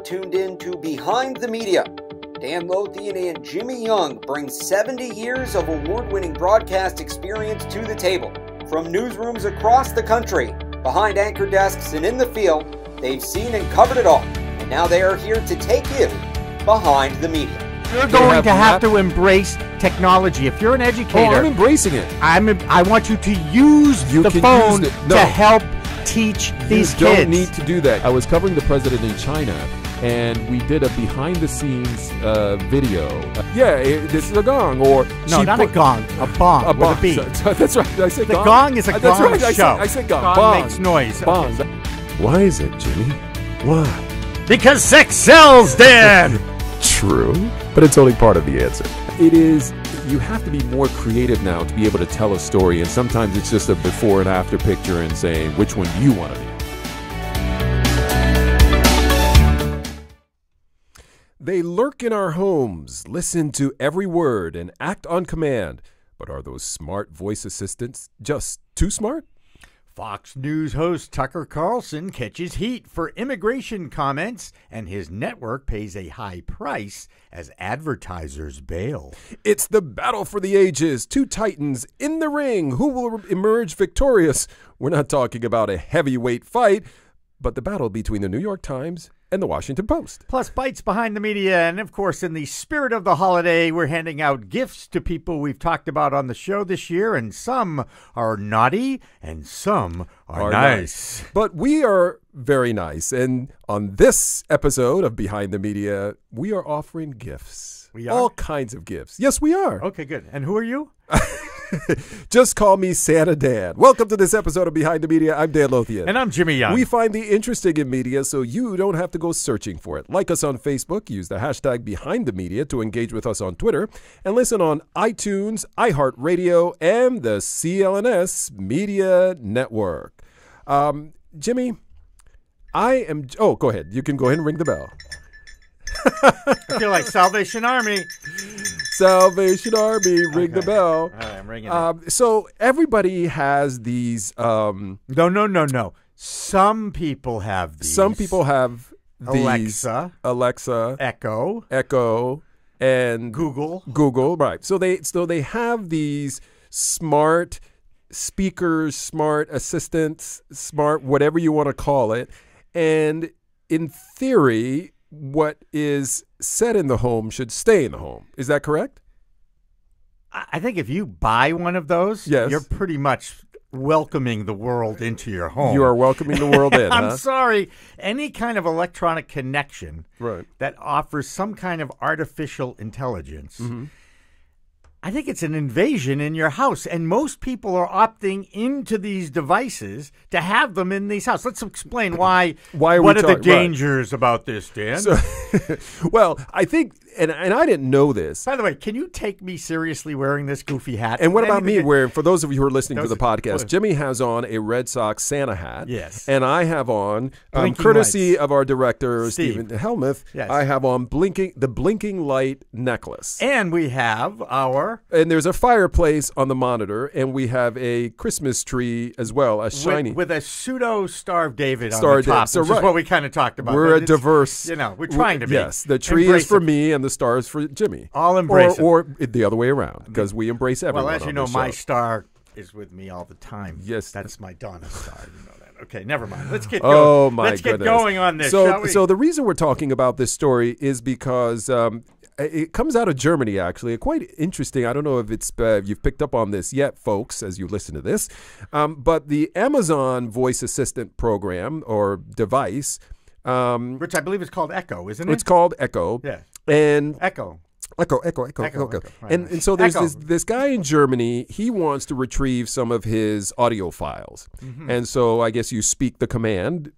tuned in to Behind the Media. Dan Lothian and Jimmy Young bring 70 years of award-winning broadcast experience to the table. From newsrooms across the country, behind anchor desks and in the field, they've seen and covered it all. And now they are here to take you behind the media. You're going to have to embrace technology. If you're an educator... Oh, I'm embracing it. I want you to use the phone to help teach these kids. You don't need to do that. I was covering the president in China, and we did a behind-the-scenes video. This is a gong, or... No, not a gong. A bong. A bong. With a B. That's right. I said the gong. The gong is a That's gong right. show. I said gong. Gong bong. makes noise. Bong. Okay. Why is it, Jimmy? Why? Because sex sells, Dan! True, but it's only part of the answer. It is, you have to be more creative now to be able to tell a story, and sometimes it's just a before and after picture and saying, which one do you want to be? They lurk in our homes, listen to every word, and act on command. But are those smart voice assistants just too smart? Fox News host Tucker Carlson catches heat for immigration comments, and his network pays a high price as advertisers bail. It's the battle for the ages. Two titans in the ring. Who will emerge victorious? We're not talking about a heavyweight fight, but the battle between the New York Times and the Washington Post. Plus bites behind the media, and of course, in the spirit of the holiday, we're handing out gifts to people we've talked about on the show this year, and some are naughty and some are nice. But we are very nice, and on this episode of Behind the Media, we are offering gifts. We are? All kinds of gifts. Yes, we are. Okay, good. And who are you? Just call me Santa Dan. Welcome to this episode of Behind the Media. I'm Dan Lothian. And I'm Jimmy Young. We find the interesting in media so you don't have to go searching for it. Like us on Facebook, use the hashtag Behind the Media to engage with us on Twitter, and listen on iTunes, iHeartRadio, and the CLNS Media Network. Jimmy, go ahead. You can go ahead and ring the bell. I feel like Salvation Army. Salvation Army, ring the bell. All right, I'm ringing it. So everybody has these. No. Some people have these. Some people have these. Alexa. Echo. And Google, right. So they have these smart speakers, smart assistants, smart whatever you want to call it. And in theory, what is said in the home should stay in the home. Is that correct? I think if you buy one of those, yes, you're pretty much welcoming the world into your home. You are welcoming the world in, I'm sorry. Any kind of electronic connection that offers some kind of artificial intelligence, I think it's an invasion in your house, and most people are opting into these devices to have them in these houses. Let's explain what are the dangers about this, Dan? So, well, I think, and I didn't know this. By the way, can you take me seriously wearing this goofy hat? And what about me wearing, for those of you who are listening to the podcast, Jimmy has on a Red Sox Santa hat. Yes. And I have on, courtesy of our director, Stephen Helmuth, I have on the blinking light necklace. And we have And there's a fireplace on the monitor, and we have a Christmas tree as well, a shiny. With a pseudo Star of David on the top, which is what we kind of talked about. We're a diverse. We're trying to be. Yes, the tree is for me, and the star is for Jimmy. I'll embrace it. Or the other way around, because we embrace everyone. Well, as you know, my star is with me all the time. Yes. That's my Donna star. You know that. Okay, never mind. Let's get going. Let's get going on this, shall we? So the reason we're talking about this story is because it comes out of Germany, actually. Quite interesting. I don't know if it's you've picked up on this yet, folks, as you listen to this. But the Amazon voice assistant program or device, which I believe is called Echo, isn't it? It's called Echo. Yeah. And Echo. Right, and so there's this guy in Germany. He wants to retrieve some of his audio files, and so I guess you speak the command.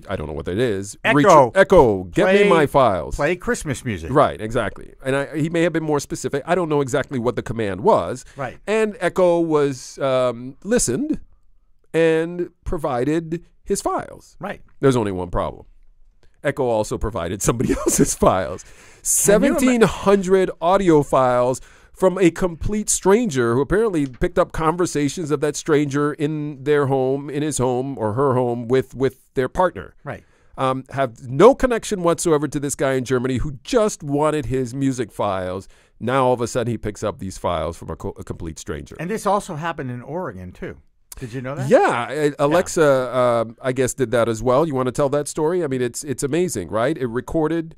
I don't know what that is. Echo, get me my files. Play Christmas music. Right, exactly. And he may have been more specific. I don't know exactly what the command was. Right. And Echo was listened and provided his files. Right. There's only one problem. Echo also provided somebody else's files. 1,700 audio files from a complete stranger who apparently picked up conversations of that stranger in their home, in his home or her home with their partner. Right. have no connection whatsoever to this guy in Germany who just wanted his music files. Now all of a sudden he picks up these files from a complete stranger. And this also happened in Oregon too. Did you know that? Yeah, Alexa, I guess, did that as well. You want to tell that story? I mean, it's amazing, right? It recorded.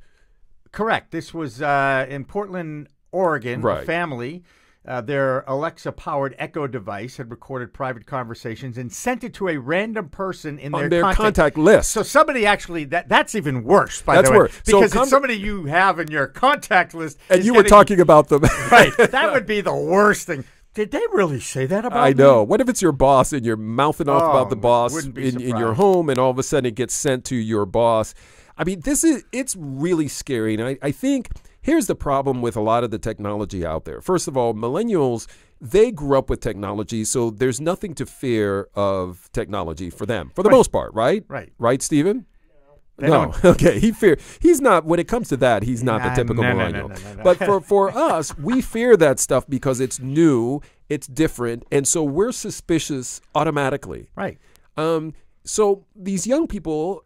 Correct. This was in Portland, Oregon. Right. A family, their Alexa-powered Echo device had recorded private conversations and sent it to a random person in on their contact list. So somebody actually, that's even worse, by that's the way. Worse. Because it's somebody you have in your contact list. And you were talking about them. Right. That would be the worst thing. Did they really say that about me? I know. What if it's your boss and you're mouthing off about the boss in your home, and all of a sudden it gets sent to your boss? I mean, it's really scary. And I think here's the problem with a lot of the technology out there. First of all, millennials, they grew up with technology, so there's nothing to fear of technology for them, for the most part, right? Right. Right, Stephen? No. Okay. He's not, when it comes to that, he's not the typical millennial. No. But for us, we fear that stuff because it's new, it's different, and so we're suspicious automatically. Right. So these young people,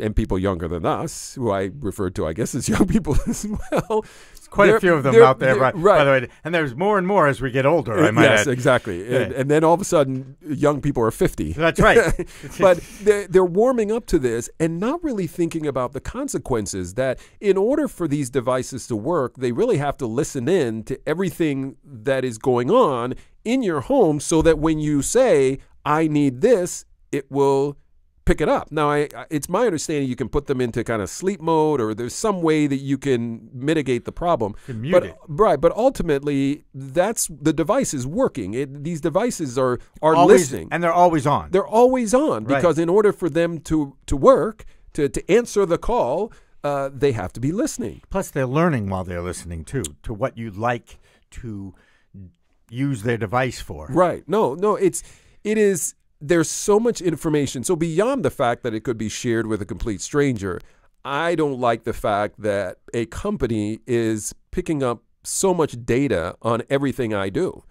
and people younger than us, who I refer to, I guess, as young people as well. Quite a few of them out there, right, by the way. And there's more and more as we get older, I might add. Yes, exactly. Yeah. And then all of a sudden, young people are 50. That's right. But they're warming up to this and not really thinking about the consequences that in order for these devices to work, they really have to listen in to everything that is going on in your home so that when you say, I need this, it will pick it up. Now, it's my understanding you can put them into kind of sleep mode, or there's some way that you can mitigate the problem. Mute it. Right, but ultimately, the device is working. These devices are always listening. And they're always on. They're always on because in order for them to work, to answer the call, they have to be listening. Plus, they're learning while they're listening, too, to what you'd like to use their device for. Right. No, it is... There's so much information. So beyond the fact that it could be shared with a complete stranger, I don't like the fact that a company is picking up so much data on everything I do,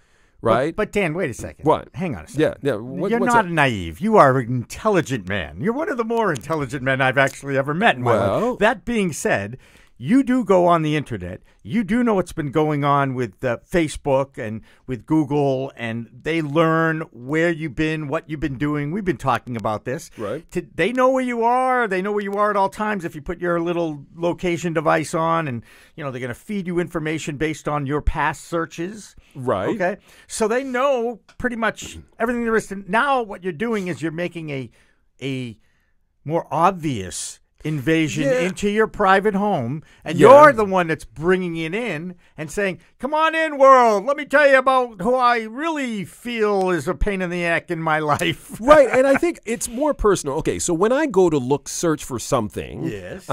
right? But Dan, wait a second. What? Hang on a second. Yeah. You're not naive. You are an intelligent man. You're one of the more intelligent men I've actually ever met in my life. That being said, you do go on the internet. You do know what's been going on with Facebook and with Google, and they learn where you've been, what you've been doing. We've been talking about this. Right. They know where you are. They know where you are at all times if you put your little location device on, and they're going to feed you information based on your past searches. Right. Okay. So they know pretty much everything there is to. Now what you're doing is you're making a more obvious invasion into your private home, and you're the one that's bringing it in and saying, come on in, world, let me tell you about who I really feel is a pain in the neck in my life. Right, and I think it's more personal. Okay, so when I go to search for something, yes.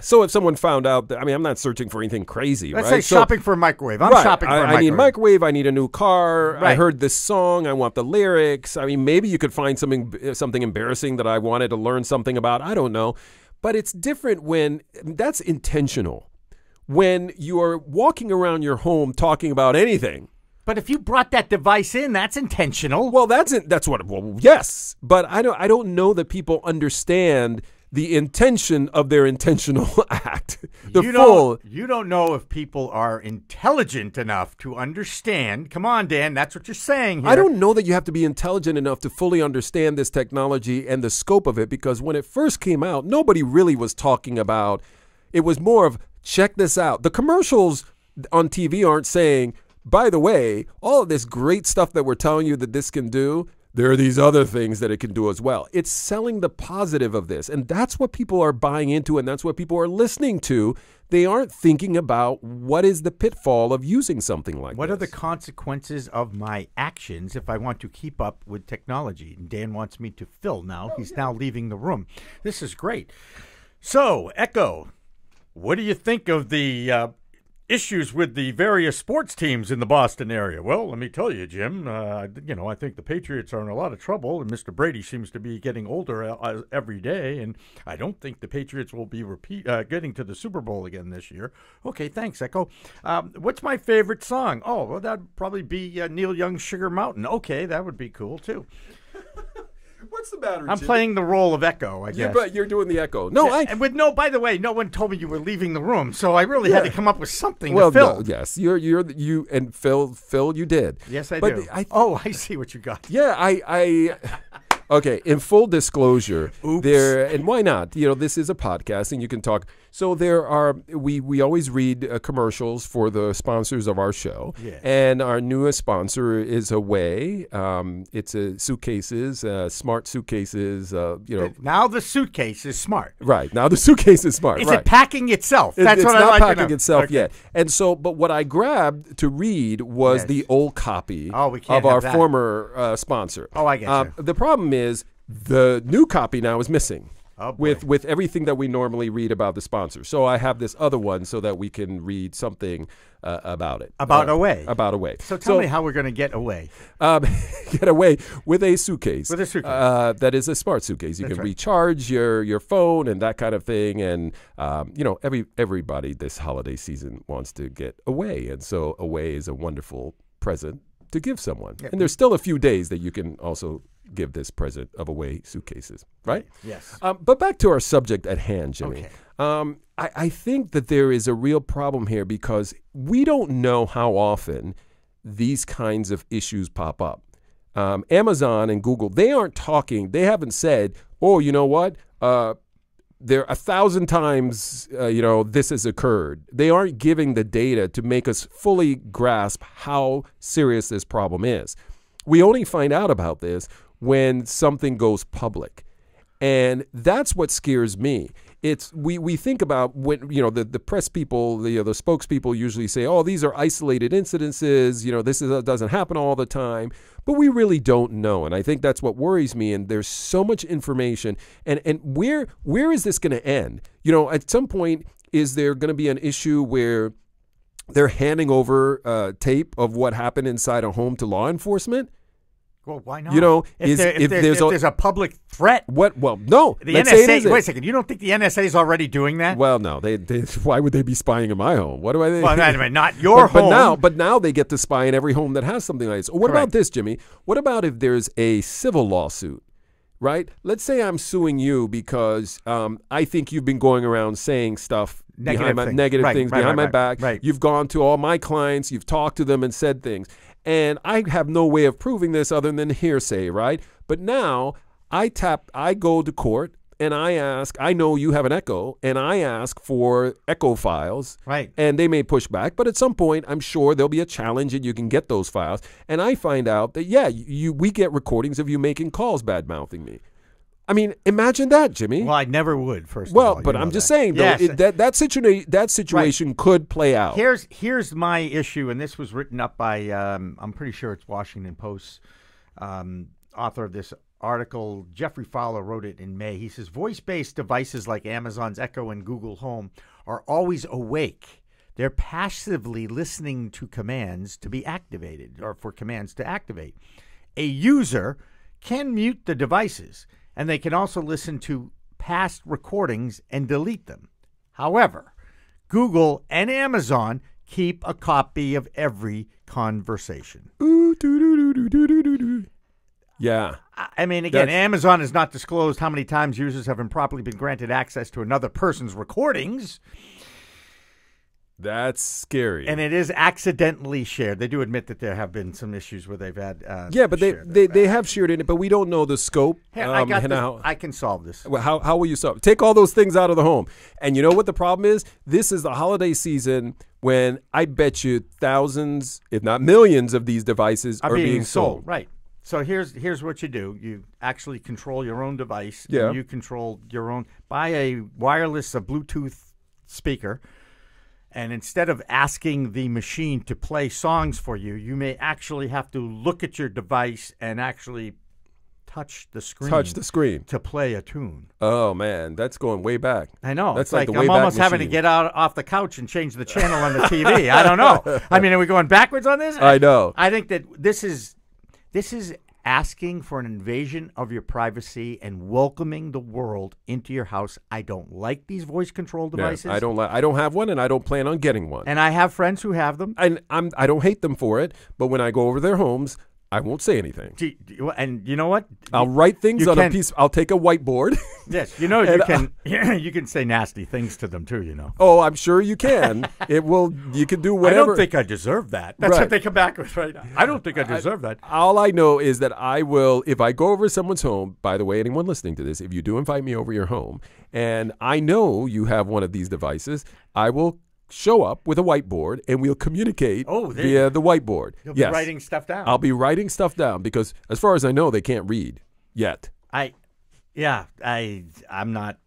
So if someone found out that, I'm not searching for anything crazy, Let's right? say shopping for a microwave. I'm shopping for a microwave. I need a microwave. I need a new car. Right. I heard this song. I want the lyrics. Maybe you could find something embarrassing that I wanted to learn something about. I don't know. But it's different when that's intentional. When you are walking around your home talking about anything. But if you brought that device in, that's intentional. Well, yes. But I don't know that people understand the intention of their intentional act. You don't know if people are intelligent enough to understand. Come on, Dan, that's what you're saying here. I don't know that you have to be intelligent enough to fully understand this technology and the scope of it, because when it first came out, nobody really was talking about it. Was more of, check this out. The commercials on TV aren't saying, by the way, all of this great stuff that we're telling you that this can do, there are these other things that it can do as well. It's selling the positive of this. And that's what people are buying into, and that's what people are listening to. They aren't thinking about what is the pitfall of using something like this. What are the consequences of my actions if I want to keep up with technology? And Dan wants me to fill now. He's now leaving the room. This is great. So, Echo, what do you think of the issues with the various sports teams in the Boston area? Well, let me tell you, Jim, I think the Patriots are in a lot of trouble, and Mr. Brady seems to be getting older every day, and I don't think the Patriots will be getting to the Super Bowl again this year. Okay, thanks, Echo. What's my favorite song? Oh, well, that'd probably be Neil Young's Sugar Mountain. Okay, that would be cool, too. What's the matter? I'm playing the role of Echo, I guess. You're doing the echo. No, by the way, no one told me you were leaving the room, so I really had to come up with something to fill. No, yes, you and Phil, you did. Yes, I do. I see what you got. Yeah, I okay, in full disclosure, and why not? This is a podcast and you can talk. So there are, we always read commercials for the sponsors of our show. Yeah. And our newest sponsor is Away. It's suitcases, smart suitcases, Now the suitcase is smart. Right. Now the suitcase is smart. Is it packing itself? That's what I like to know. It's not packing itself yet. And so, but what I grabbed to read was the old copy of our former sponsor. Oh, I get you. The problem is the new copy now is missing. Oh, with everything that we normally read about the sponsor. So I have this other one so that we can read something about it. About Away. About Away. So tell me how we're going to get away. Get away with a suitcase. With a suitcase. That is a smart suitcase. You can recharge your phone and that kind of thing. And, everybody this holiday season wants to get away. And so Away is a wonderful present to give someone. Yeah. And there's still a few days that you can also give this present of Away suitcases, right? Yes. But back to our subject at hand, Jimmy. Okay. I think that there is a real problem here because we don't know how often these kinds of issues pop up. Amazon and Google, they aren't talking. They haven't said, oh, you know what? There 1,000 times, this has occurred. They aren't giving the data to make us fully grasp how serious this problem is. We only find out about this when something goes public. And that's what scares me. It's we think about when, the press people, the spokespeople usually say, oh, these are isolated incidences. This doesn't happen all the time. But we really don't know. And I think that's what worries me. And there's so much information. And where is this going to end? At some point, is there going to be an issue where they're handing over tape of what happened inside a home to law enforcement? Well, why not? If there's a public threat. What? Well, no. The NSA. Wait a second. You don't think the NSA is already doing that? Well, no. They why would they be spying in my home? What do I think? Well, not your home. But now they get to spy in every home that has something like this. What about this, Jimmy? What about if there's a civil lawsuit? Right? Let's say I'm suing you because I think you've been going around saying stuff negative things behind my back. Right. You've gone to all my clients. You've talked to them and said things. And I have no way of proving this other than hearsay, right? But now I go to court and I ask, I know you have an Echo, and I ask for Echo files. Right. And they may push back, but at some point, I'm sure there'll be a challenge and you can get those files. And I find out that, we get recordings of you making calls bad-mouthing me. I mean, imagine that, Jimmy. Well, I never would, first of all. Well, but I'm just saying, though, that situation could play out. Here's my issue, and this was written up by, I'm pretty sure it's Washington Post, author of this article. Jeffrey Fowler wrote it in May. He says, voice-based devices like Amazon's Echo and Google Home are always awake. They're passively listening to commands to be activated, or for commands to activate. A user can mute the devices, and they can also listen to past recordings and delete them. However, Google and Amazon keep a copy of every conversation. Yeah. I mean, again, Amazon has not disclosed how many times users have improperly been granted access to another person's recordings. That's scary. And it is accidentally shared. They do admit that there have been some issues where they've had but they have shared it, but we don't know the scope. Hey, I can solve this. Well, how will you solve it? Take all those things out of the home. And you know what the problem is? This is the holiday season when I bet you thousands, if not millions, of these devices are being sold. Right. So here's what you do. You actually control your own device. Yeah. And you control your own. Buy a wireless, a Bluetooth speaker. And instead of asking the machine to play songs for you, you may actually have to look at your device and actually touch the screen to play a tune. Oh, man, that's going way back. I know. That's like the I'm way almost back having to machine. get off the couch and change the channel on the TV. I don't know. I mean, are we going backwards on this? I know. I think that this is asking for an invasion of your privacy and welcoming the world into your house. I don't like these voice control devices. Yeah, I don't have one, and I don't plan on getting one. And I have friends who have them. And I don't hate them for it, but when I go over their homes, I won't say anything. And you know what? I'll write things on a piece. I'll take a whiteboard. Yes, you know, you can say nasty things to them too, you know. Oh, I'm sure you can. You can do whatever. I don't think I deserve that. That's what they come back with right now. I don't think I deserve that. All I know is that I will, if I go over someone's home, by the way, anyone listening to this, if you do invite me over your home, and I know you have one of these devices, I will show up with a whiteboard and we'll communicate via the whiteboard. You'll be writing stuff down. I'll be writing stuff down because as far as I know, they can't read yet. I'm not,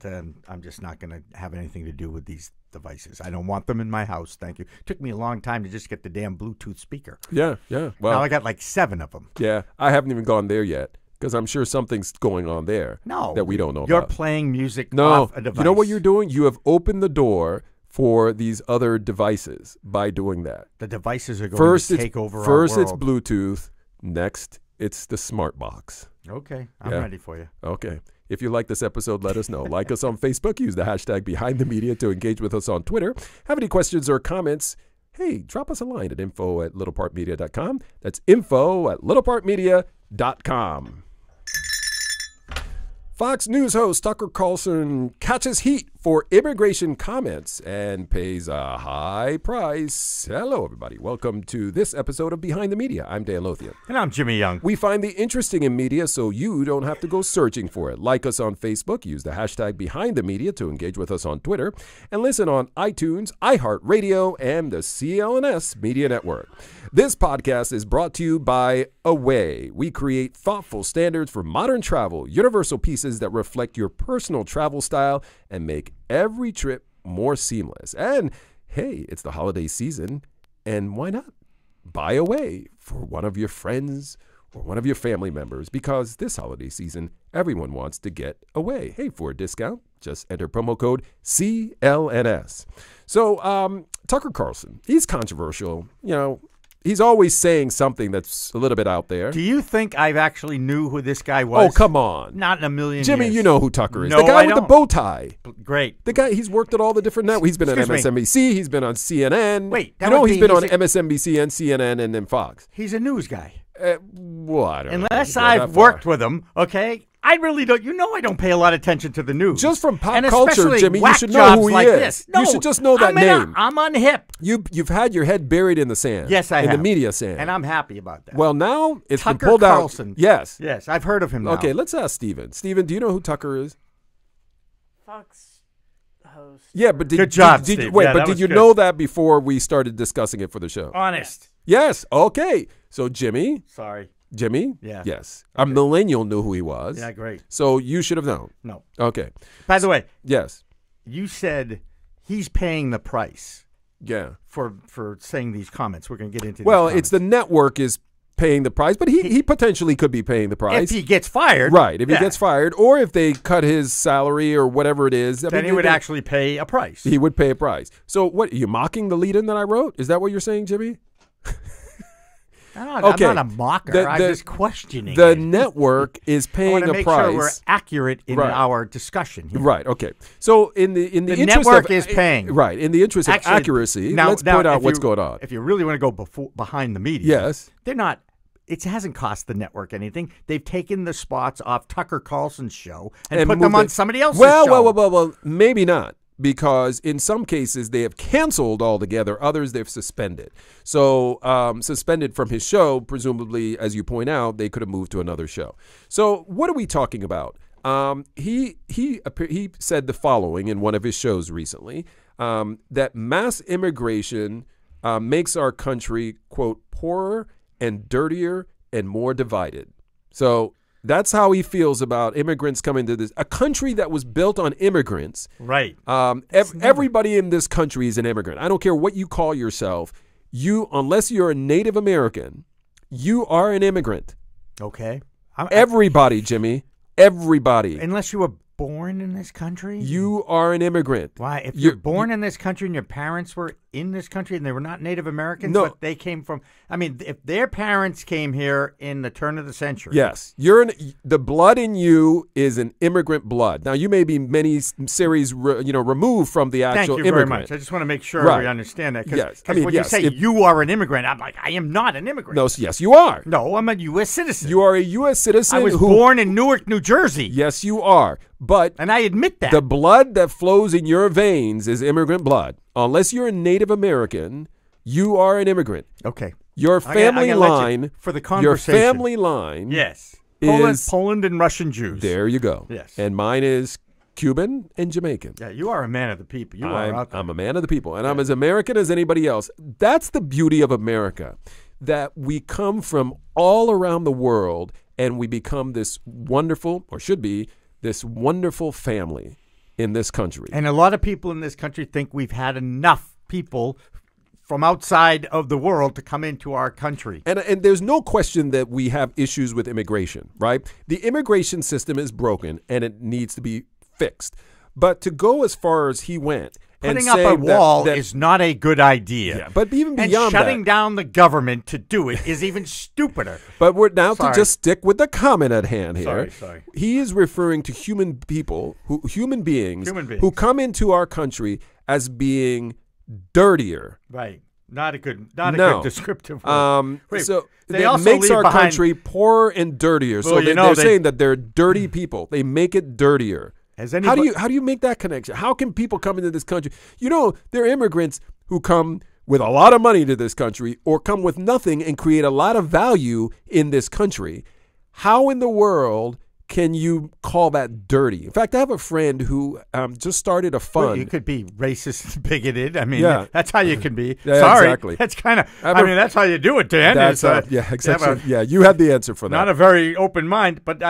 I'm just not going to have anything to do with these devices. I don't want them in my house. Thank you. It took me a long time to just get the damn Bluetooth speaker. Yeah. Well, now I got like 7 of them. Yeah. I haven't even gone there yet because I'm sure something's going on there that we don't know You're about. playing music off a device. You know what you're doing? You have opened the door for these other devices by doing that. The devices are going to take over our world. First it's Bluetooth. Next, it's the smart box. Okay. I'm ready for you. Okay. If you like this episode, let us know. Like us on Facebook. Use the hashtag #BehindTheMedia to engage with us on Twitter. Have any questions or comments? Hey, drop us a line at info@littlepartmedia.com. That's info@littlepartmedia.com. Fox News host Tucker Carlson catches heat for immigration comments and pays a high price. Hello, everybody. Welcome to this episode of Behind the Media. I'm Dan Lothian. And I'm Jimmy Young. We find the interesting in media so you don't have to go searching for it. Like us on Facebook. Use the hashtag Behind the Media to engage with us on Twitter. And listen on iTunes, iHeartRadio, and the CLNS Media Network. This podcast is brought to you by Away. We create thoughtful standards for modern travel, universal pieces that reflect your personal travel style and make every trip more seamless. And hey, it's the holiday season, and why not buy Away for one of your friends or one of your family members? Because this holiday season, everyone wants to get away. Hey, for a discount, just enter promo code CLNS. So Tucker Carlson, he's controversial, you know. He's always saying something that's a little bit out there. Do you think I actually knew who this guy was? Oh, come on. Not in a million Jimmy, years. you know who Tucker is. No, the guy I with don't. the bow tie. Great. The guy, he's worked at all the different networks. He's been on MSNBC. He's been on CNN. Wait, you know he's been on MSNBC and CNN and then Fox. He's a news guy. Well, I don't know. Unless I've worked with him, okay? I really don't. You know I don't pay a lot of attention to the news. Just from pop culture, Jimmy, you should know who he is. No, you should just know that name. I'm unhip. You've had your head buried in the sand. Yes, I have. In the media sand. And I'm happy about that. Well, now it's Tucker been pulled Carlson. out. Yes. Yes, I've heard of him now. Okay, let's ask Steven. Steven, do you know who Tucker is? Fox host. Yeah, but good job, Steve. Wait, yeah, but did you know that before we started discussing it for the show? Honest. Yes. Okay. So, Jimmy. Sorry. Jimmy? Yeah. Yes. A millennial knew who he was. Yeah, great. So you should have known. No. Okay. By the way. Yes. You said he's paying the price. Yeah. For saying these comments. We're going to get into Well, these it's the network is paying the price, but he potentially could be paying the price. If he gets fired. Right. If he gets fired, or if they cut his salary or whatever it is. Then he would actually pay a price. He would pay a price. So what, are you mocking the lead-in that I wrote? Is that what you're saying, Jimmy? I'm not a mocker. I'm just questioning. The network is paying a price. I want to make sure we're accurate in our discussion here. Right. Okay. So in the interest network of, is paying. Right. In the interest of accuracy, let's point out what's going on. If you really want to go behind the media, yes, they're not. It hasn't cost the network anything. They've taken the spots off Tucker Carlson's show and put them on somebody else's show. Well, maybe not. Because in some cases they have canceled altogether, others they've suspended. So suspended from his show, presumably, as you point out, they could have moved to another show. So what are we talking about? He said the following in one of his shows recently, that mass immigration makes our country, quote, poorer and dirtier and more divided. So that's how he feels about immigrants coming to a country that was built on immigrants. Right. Everybody in this country is an immigrant. I don't care what you call yourself. Unless you're a Native American, you are an immigrant. Okay. Everybody, Jimmy. Everybody. Unless you were born born in this country? You are an immigrant. Why? If you're born in this country and your parents were in this country and they were not Native Americans, but they came from, I mean, if their parents came here in the turn of the century. Yes. The blood in you is an immigrant blood. Now, you may be many series, removed from the actual immigrant. Thank you very much. I just want to make sure we understand that. Yes. Because when you say you are an immigrant, I'm like, I am not an immigrant. No, yes, you are. No, I'm a U.S. citizen. You are a U.S. citizen. I was born in Newark, New Jersey. Yes, you are. And I admit that. The blood that flows in your veins is immigrant blood. Unless you're a Native American, you are an immigrant. Okay. Your family line, for the conversation. Your family line, yes, is Poland and Russian Jews. There you go. Yes, and mine is Cuban and Jamaican. Yeah, you are a man of the people. I'm a man of the people, and I'm as American as anybody else. That's the beauty of America, that we come from all around the world, and we become this wonderful, or should be, this wonderful family in this country. And a lot of people in this country think we've had enough people from outside of the world to come into our country. And there's no question that we have issues with immigration, right? The immigration system is broken and it needs to be fixed. But to go as far as he went, putting up a wall is not a good idea. Yeah, but even beyond and shutting down the government to do it is even stupider. But we're now to just stick with the comment at hand here. Sorry. He is referring to human beings who come into our country as being dirtier. Right. Not a good descriptive word. So that makes our country poorer and dirtier. So they're saying that they're dirty people. They make it dirtier. How do you make that connection? How can people come into this country? There are immigrants who come with a lot of money to this country or come with nothing and create a lot of value in this country. How in the world can you call that dirty? In fact, I have a friend who just started a fund. Well, you could be racist and bigoted. I mean, that's how you can be. Yeah, Sorry. Exactly. That's kind of, that's how you do it, Dan. Exactly. You had the answer for that. Not a very open mind, but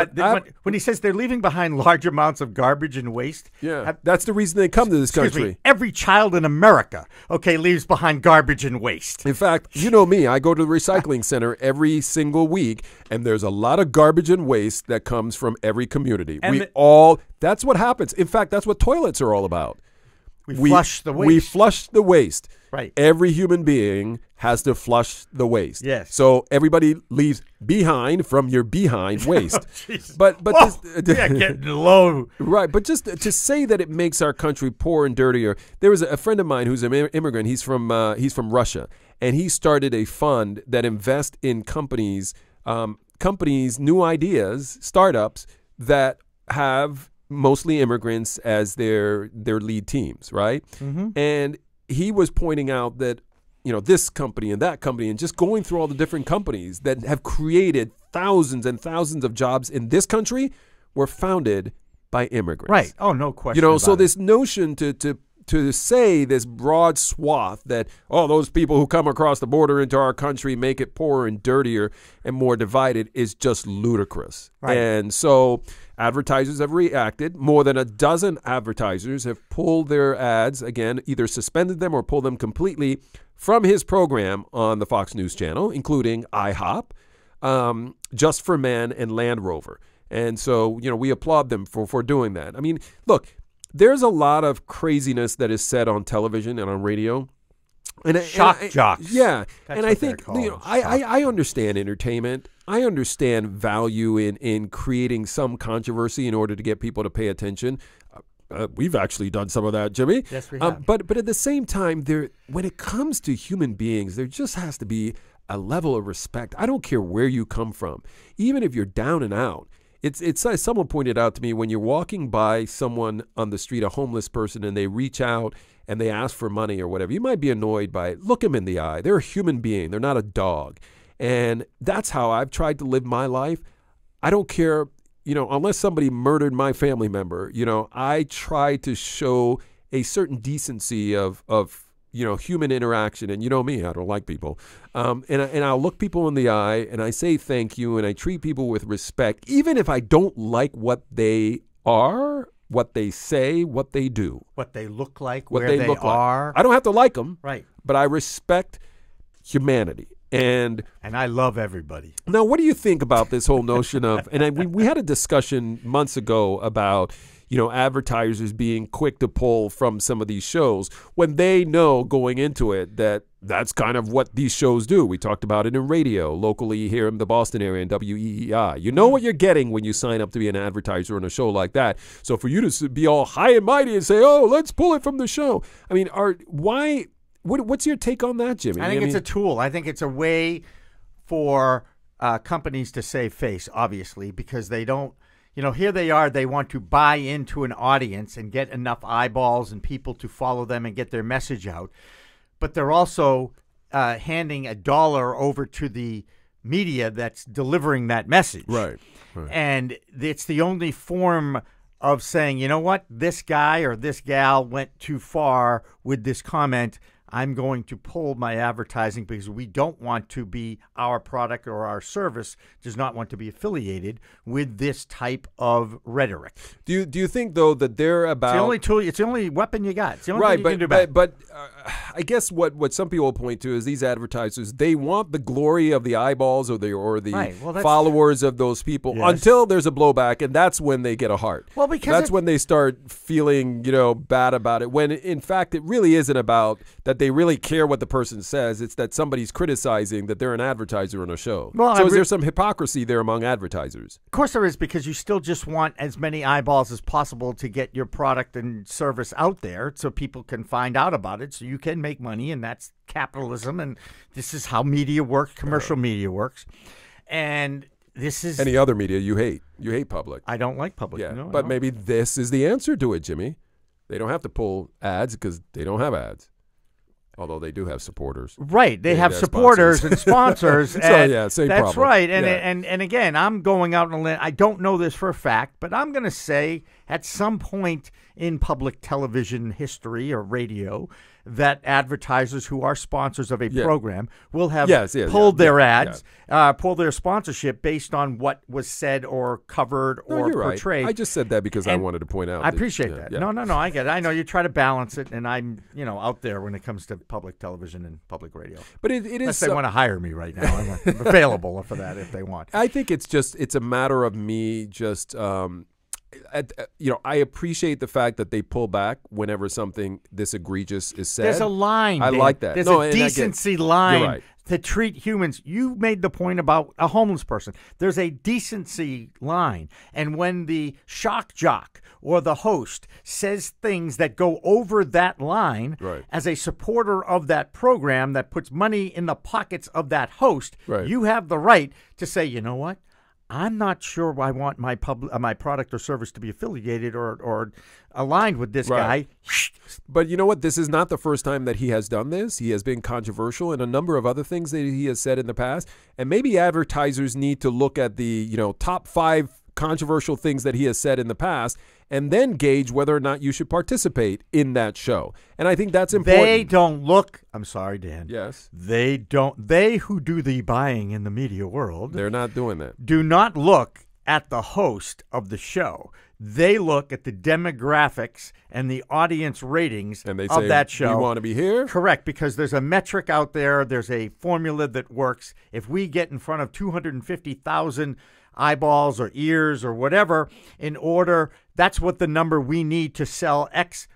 when he says they're leaving behind large amounts of garbage and waste. Yeah, that's the reason they come to this country. Every child in America, leaves behind garbage and waste. In fact, you know me, I go to the recycling center every single week, and there's a lot of garbage and waste that comes from every community. That's what happens. In fact, that's what toilets are all about. We flush the waste. We flush the waste. Right. Every human being has to flush the waste. Yes. So everybody leaves behind from your behind waste. But getting low. Right. But just to say that it makes our country poor and dirtier. There was a friend of mine who's an immigrant. He's from Russia, and he started a fund that invests in companies, new ideas, startups that have mostly immigrants as their lead teams, right? Mm-hmm. And he was pointing out that, this company and that company, and just going through all the different companies that have created thousands and thousands of jobs in this country were founded by immigrants. Right. Oh, no question. So this notion to say this broad swath that, those people who come across the border into our country make it poorer and dirtier and more divided is just ludicrous. Right. And so advertisers have reacted. More than a dozen advertisers have pulled their ads, again, either suspended them or pulled them completely from his program on the Fox News channel, including IHOP, Just for Men, and Land Rover. And so, we applaud them for doing that. I mean, look, there's a lot of craziness that is said on television and on radio. Shock jocks. Yeah. That's and I think, I understand entertainment. I understand value in creating some controversy in order to get people to pay attention. We've actually done some of that, Jimmy. Yes, we have. But at the same time, when it comes to human beings, there just has to be a level of respect. I don't care where you come from, even if you're down and out. It's someone pointed out to me, when you're walking by someone on the street, a homeless person, and they reach out and they ask for money or whatever, you might be annoyed by it. Look them in the eye. They're a human being. They're not a dog. And that's how I've tried to live my life. I don't care, unless somebody murdered my family member, I try to show a certain decency of human interaction. And you know me, I don't like people. And I'll look people in the eye and I say thank you, and I treat people with respect, even if I don't like what they are, what they say, what they do. What they look like, what where they are. Like. I don't have to like them. Right. But I respect humanity. And I love everybody. Now, what do you think about this whole notion of, and we had a discussion months ago about, advertisers being quick to pull from some of these shows when they know going into it that that's kind of what these shows do. We talked about it in radio, locally here in the Boston area in WEEI. You know what you're getting when you sign up to be an advertiser on a show like that. So for you to be all high and mighty and say, oh, let's pull it from the show. I mean, what's your take on that, Jimmy? I think it's a tool. I think it's a way for companies to save face, obviously, because they don't, here they are, they want to buy into an audience and get enough eyeballs and people to follow them and get their message out. But they're also handing $1 over to the media that's delivering that message. Right. And it's the only form of saying, you know what, this guy or this gal went too far with this comment. I'm going to pull my advertising because we don't want to be, our product or our service does not want to be affiliated with this type of rhetoric. Do you think, though, that they're about... It's the only tool, it's the only weapon you got. It's the only thing you can do about it. But I guess what some people point to is these advertisers, they want the glory of the eyeballs or the followers of those people until there's a blowback, and that's when they get a heart. Well, because that's when they start feeling, bad about it, when in fact it really isn't about that they really care what the person says. It's that somebody's criticizing that they're an advertiser on a show. Well, so is there some hypocrisy there among advertisers? Of course there is, because you still just want as many eyeballs as possible to get your product and service out there so people can find out about it so you can make money, and that's capitalism, and this is how media works, commercial media works. And this is... Any other media you hate. You hate public. I don't like public. Yeah, no, but maybe this is the answer to it, Jimmy. They don't have to pull ads because they don't have ads. Although they do have supporters. Right. They have supporters and sponsors. Same that's problem. That's right. And again, I'm going out on a limb. I don't know this for a fact, but I'm going to say at some point in public television history or radio that advertisers who are sponsors of a program will have pulled their ads, pulled their sponsorship based on what was said or covered or portrayed. Right. I just said that because I wanted to point out. I appreciate that. Yeah. No, I get it. I know you try to balance it, and I'm out there when it comes to public television and public radio. But it is... Unless they want to hire me right now. I'm available for that if they want. I think it's a matter of me just... I appreciate the fact that they pull back whenever something this egregious is said. There's a line. I like that. There's a decency line to treat humans. You made the point about a homeless person. There's a decency line. And when the shock jock or the host says things that go over that line, as a supporter of that program that puts money in the pockets of that host, you have the right to say, you know what? I'm not sure I want my product or service to be affiliated or aligned with this guy. But you know what? This is not the first time that he has done this. He has been controversial in a number of other things that he has said in the past. And maybe advertisers need to look at the top 5 controversial things that he has said in the past and then gauge whether or not you should participate in that show. And I think that's important. They don't look, I'm sorry, Dan. Yes. They who do the buying in the media world. They're not doing that. Do not look at the host of the show. They look at the demographics and the audience ratings and they of say, that show. You want to be here? Correct, because there's a metric out there. There's a formula that works. If we get in front of 250,000 eyeballs or ears or whatever that's what the number we need to sell X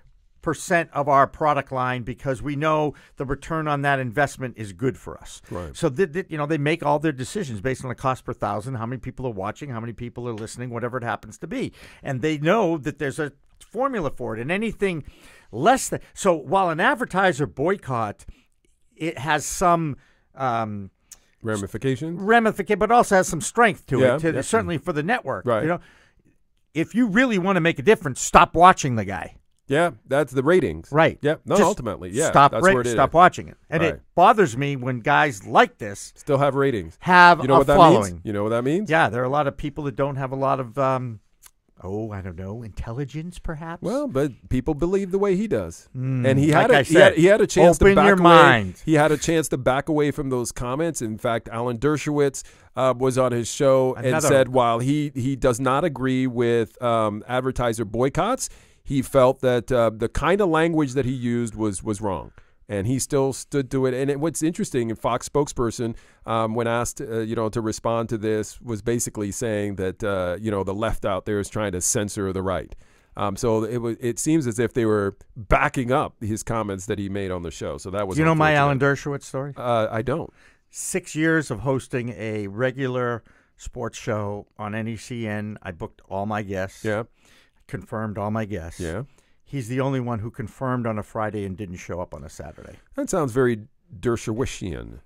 percent of our product line, because we know the return on that investment is good for us. Right. So they make all their decisions based on the cost per thousand, how many people are watching, how many people are listening, whatever it happens to be. And they know that there's a formula for it. And anything less than... So while an advertiser boycott, it has some... Ramification, but also has some strength to it, certainly for the network. Right. If you really want to make a difference, stop watching the guy. Yeah, that's the ratings. Right. Yep. No, ultimately, stop watching it. And it bothers me when guys like this still have ratings, have a following. Means? You know what that means? Yeah, there are a lot of people that don't have a lot of I don't know, intelligence perhaps? Well, but people believe the way he does. And he had he had a chance to back your away. Mind. He had a chance to back away from those comments. In fact, Alan Dershowitz was on his show and said while he does not agree with advertiser boycotts, he felt that the kind of language that he used was wrong. And he still stood to it. And what's interesting, a Fox spokesperson, when asked, to respond to this, was basically saying that, the left out there is trying to censor the right. So it seems as if they were backing up his comments that he made on the show. So that was. Do you know my Alan Dershowitz story? I don't. 6 years of hosting a regular sports show on NECN. I booked all my guests. Yeah. Confirmed all my guests. Yeah. He's the only one who confirmed on a Friday and didn't show up on a Saturday. That sounds very Dershowitzian.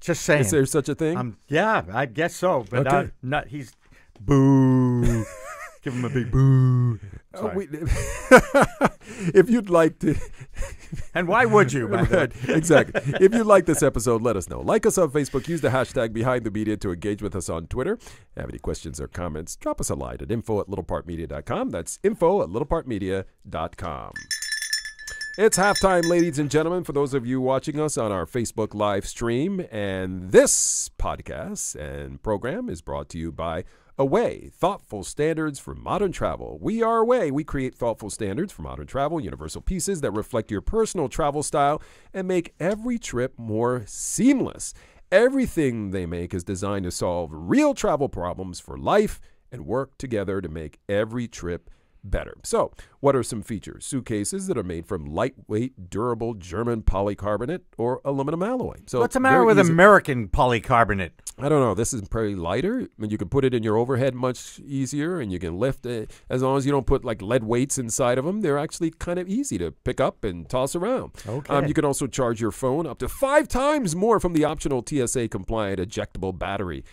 Just saying. Is there such a thing? Yeah, I guess so. But Okay. not. He's boo. Give him a big boo. If you'd like to. And why would you? Exactly. If you like this episode, let us know. Like us on Facebook. Use the hashtag Behind the Media to engage with us on Twitter. Have any questions or comments, drop us a line at info@littlepartmedia.com. That's info@littlepartmedia.com. It's halftime, ladies and gentlemen, for those of you watching us on our Facebook live stream. And this podcast and program is brought to you by Away, thoughtful standards for modern travel. We are Away. We create thoughtful standards for modern travel, universal pieces that reflect your personal travel style and make every trip more seamless. Everything they make is designed to solve real travel problems for life and work together to make every trip better. So, what are some features? Suitcases that are made from lightweight, durable German polycarbonate or aluminum alloy. So what's the matter with American polycarbonate? I don't know. This is pretty lighter. I mean, you can put it in your overhead much easier, and you can lift it as long as you don't put like lead weights inside of them. They're actually kind of easy to pick up and toss around. Okay. You can also charge your phone up to 5 times more from the optional TSA-compliant ejectable battery.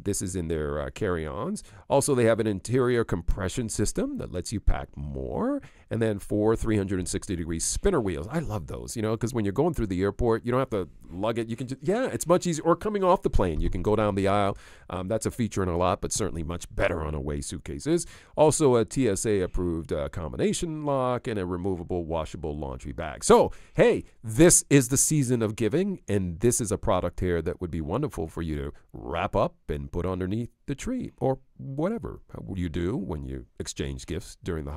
This is in their carry-ons. Also, they have an interior compression system that lets you pack more. And then 4 360-degree spinner wheels. I love those, because when you're going through the airport, you don't have to lug it. You can just, it's much easier. Or coming off the plane, you can go down the aisle. That's a feature in a lot, but certainly much better on Away suitcases. Also, a TSA-approved combination lock and a removable washable laundry bag. So, hey, this is the season of giving, and this is a product here that would be wonderful for you to wrap up and put underneath the tree or whatever you do when you exchange gifts during the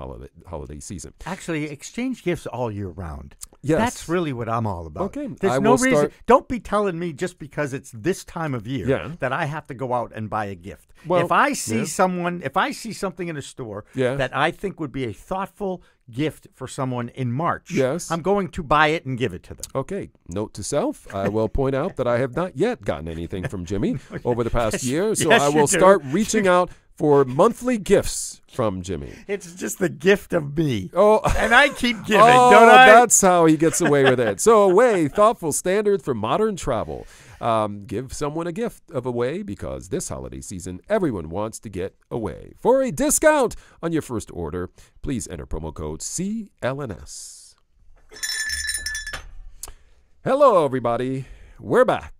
holiday season. Actually, exchange gifts all year round. Yes. That's really what I'm all about. Okay. There's no reason. Don't be telling me just because it's this time of year that I have to go out and buy a gift. Well, if I see something in a store that I think would be a thoughtful gift for someone in March, I'm going to buy it and give it to them. Okay. Note to self, I will point out that I have not yet gotten anything from Jimmy over the past year, so I will start reaching out for monthly gifts from Jimmy. It's just the gift of me. Oh, and I keep giving, don't I? That's how he gets away with it. So Away, thoughtful standards for modern travel. Give someone a gift of Away because this holiday season, everyone wants to get away. For a discount on your first order, please enter promo code CLNS. Hello, everybody. We're back.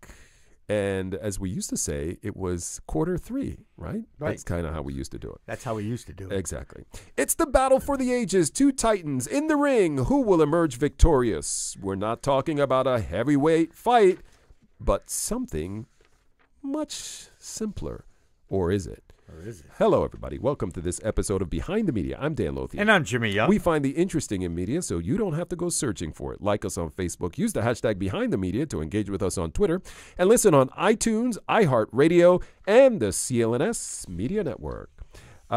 And as we used to say, it was Q3, right? That's kind of how we used to do it. That's how we used to do it. Exactly. It's the battle for the ages. 2 titans in the ring. Who will emerge victorious? We're not talking about a heavyweight fight, but something much simpler. Or is it? Hello, everybody. Welcome to this episode of Behind the Media. I'm Dan Lothian. And I'm Jimmy Young. We find the interesting in media so you don't have to go searching for it. Like us on Facebook. Use the hashtag Behind the Media to engage with us on Twitter. And listen on iTunes, iHeartRadio, and the CLNS Media Network.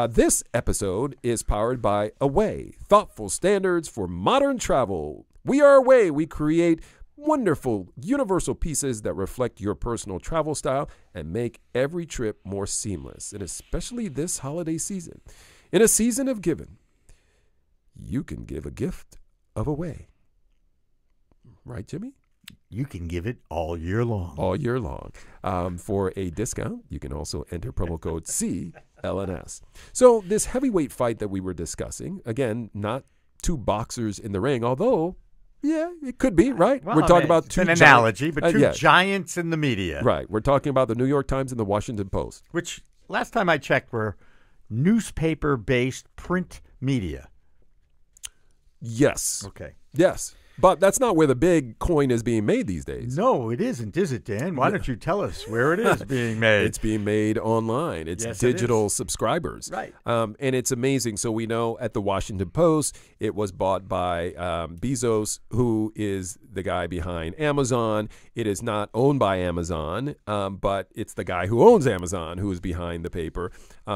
This episode is powered by Away, thoughtful standards for modern travel. We are Away. We create wonderful, universal pieces that reflect your personal travel style and make every trip more seamless, and especially this holiday season. In a season of giving, you can give a gift of Away. Right, Jimmy? You can give it all year long. All year long. For a discount, you can also enter promo code CLNS. So this heavyweight fight that we were discussing, again, not 2 boxers in the ring, although... yeah, it could be, right? Well, we're talking about 2 an analogy, but 2 giants in the media. Right. We're talking about the New York Times and the Washington Post. Which, last time I checked, were newspaper-based print media. Yes. Okay. Yes. But that's not where the big coin is being made these days. No, it isn't, is it, Dan? Why don't you tell us where it is being made? It's being made online. It's digital subscribers. Right. And it's amazing. So we know at the Washington Post, it was bought by Bezos, who is the guy behind Amazon. It is not owned by Amazon, but it's the guy who owns Amazon who is behind the paper.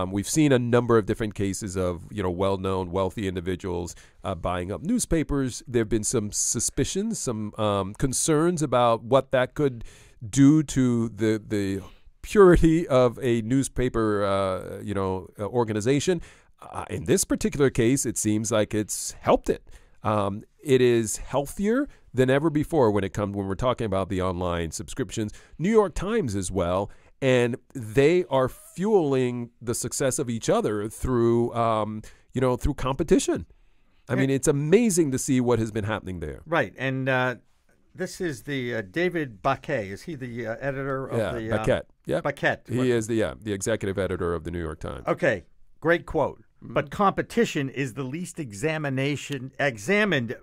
We've seen a number of different cases of, well-known, wealthy individuals buying up newspapers. There have been some suspicions, some concerns about what that could do to the purity of a newspaper, organization. In this particular case, it seems like it's helped it. It is healthier than ever before when we're talking about the online subscriptions. New York Times as well, and they are fueling the success of each other through through competition. I mean, it's amazing to see what has been happening there. Right, and this is the David Baquet. Is he the editor of the Baquet? Yeah, Baquet. He is the executive editor of the New York Times. Okay, great quote. But competition is the least examined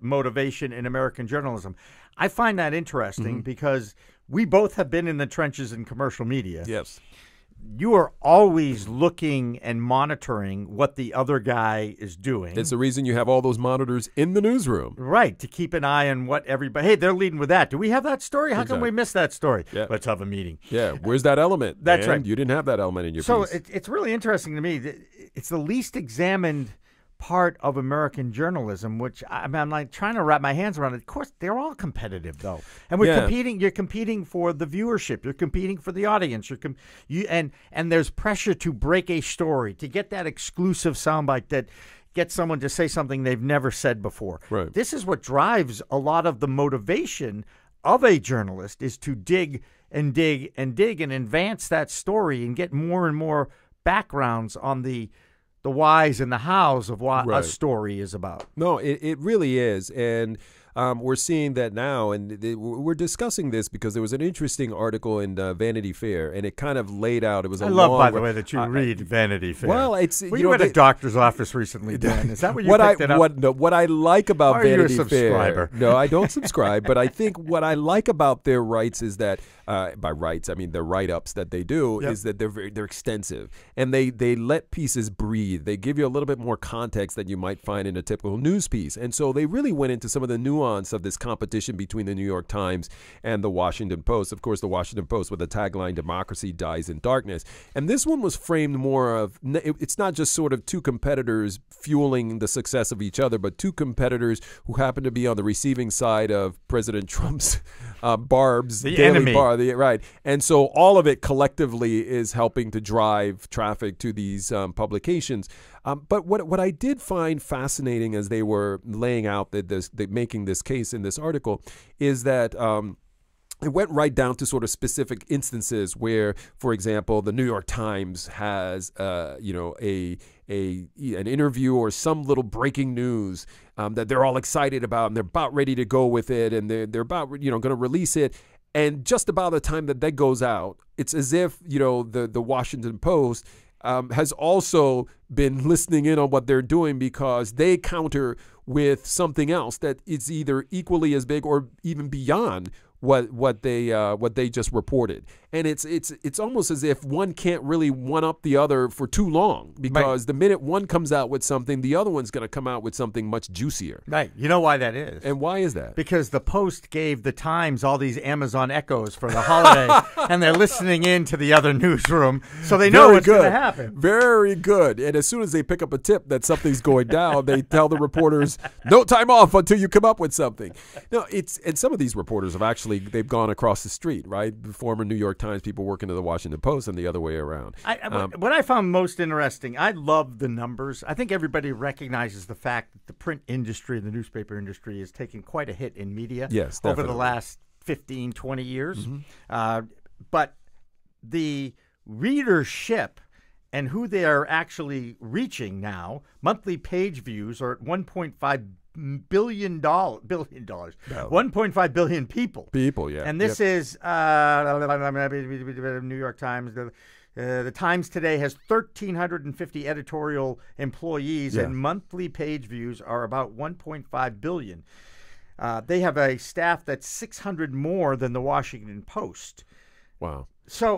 motivation in American journalism. I find that interesting because we both have been in the trenches in commercial media. Yes. You are always looking and monitoring what the other guy is doing. It's the reason you have all those monitors in the newsroom. Right, to keep an eye on what everybody... Hey, they're leading with that. Do we have that story? How come we missed that story? Yeah. Let's have a meeting. Yeah, where's that element? That's right. You didn't have that element in your piece. So it's really interesting to me. It's the least examined part of American journalism, which I'm like trying to wrap my hands around it. Of course, they're all competitive, though, and we're competing. You're competing for the viewership. You're competing for the audience. And there's pressure to break a story, to get that exclusive soundbite that gets someone to say something they've never said before. Right. This is what drives a lot of the motivation of a journalist, is to dig and dig and dig and advance that story and get more and more backgrounds on the whys and the hows of what a story is about. No, it really is. And we're seeing that now, and we're discussing this because there was an interesting article in Vanity Fair, and it kind of laid out. It was I love, by the way, that you read Vanity Fair. Well, it's you were at a doctor's office recently, Dan. Is that what you picked it up? What I like about Vanity Fair? Are you a subscriber? No, I don't subscribe, but I think what I like about their rights is that, by rights, I mean the write-ups that they do, is that they're extensive, and they let pieces breathe. They give you a little bit more context than you might find in a typical news piece, and so they really went into some of the nuance of this competition between the New York Times and the Washington Post. Of course, the Washington Post with the tagline, "Democracy dies in darkness." And this one was framed more of, it's not just sort of two competitors fueling the success of each other, but two competitors who happen to be on the receiving side of President Trump's barbs. The daily enemy. Right. And so all of it collectively is helping to drive traffic to these publications. But what I did find fascinating as they were laying out making this case in this article is that it went right down to sort of specific instances where, for example, the New York Times has an interview or some little breaking news that they're all excited about, and they're about ready to go with it, and they're about going to release it. And just about the time that goes out, it's as if the Washington Post has also been listening in on what they're doing, because they counter with something else that is either equally as big or even beyond what they just reported. And it's almost as if one can't really one up the other for too long, because the minute one comes out with something, the other one's going to come out with something much juicier. Right. You know why that is? And why is that? Because the Post gave the Times all these Amazon echoes for the holiday, and they're listening in to the other newsroom, so they know what's going to happen. Very good. And as soon as they pick up a tip that something's going down, they tell the reporters, no time off until you come up with something. No, and some of these reporters have actually, they've gone across the street, right? The former New York Times people working at the Washington Post and the other way around. What I found most interesting, I love the numbers. I think everybody recognizes the fact that the print industry, the newspaper industry, is taking quite a hit in media over the last 15, 20 years. But the readership and who they are actually reaching now, monthly page views are at 1.5 billion dollars, 1.5 billion people. And this is New York Times. The Times today has 1,350 editorial employees, and monthly page views are about 1.5 billion. They have a staff that's 600 more than the Washington Post. Wow.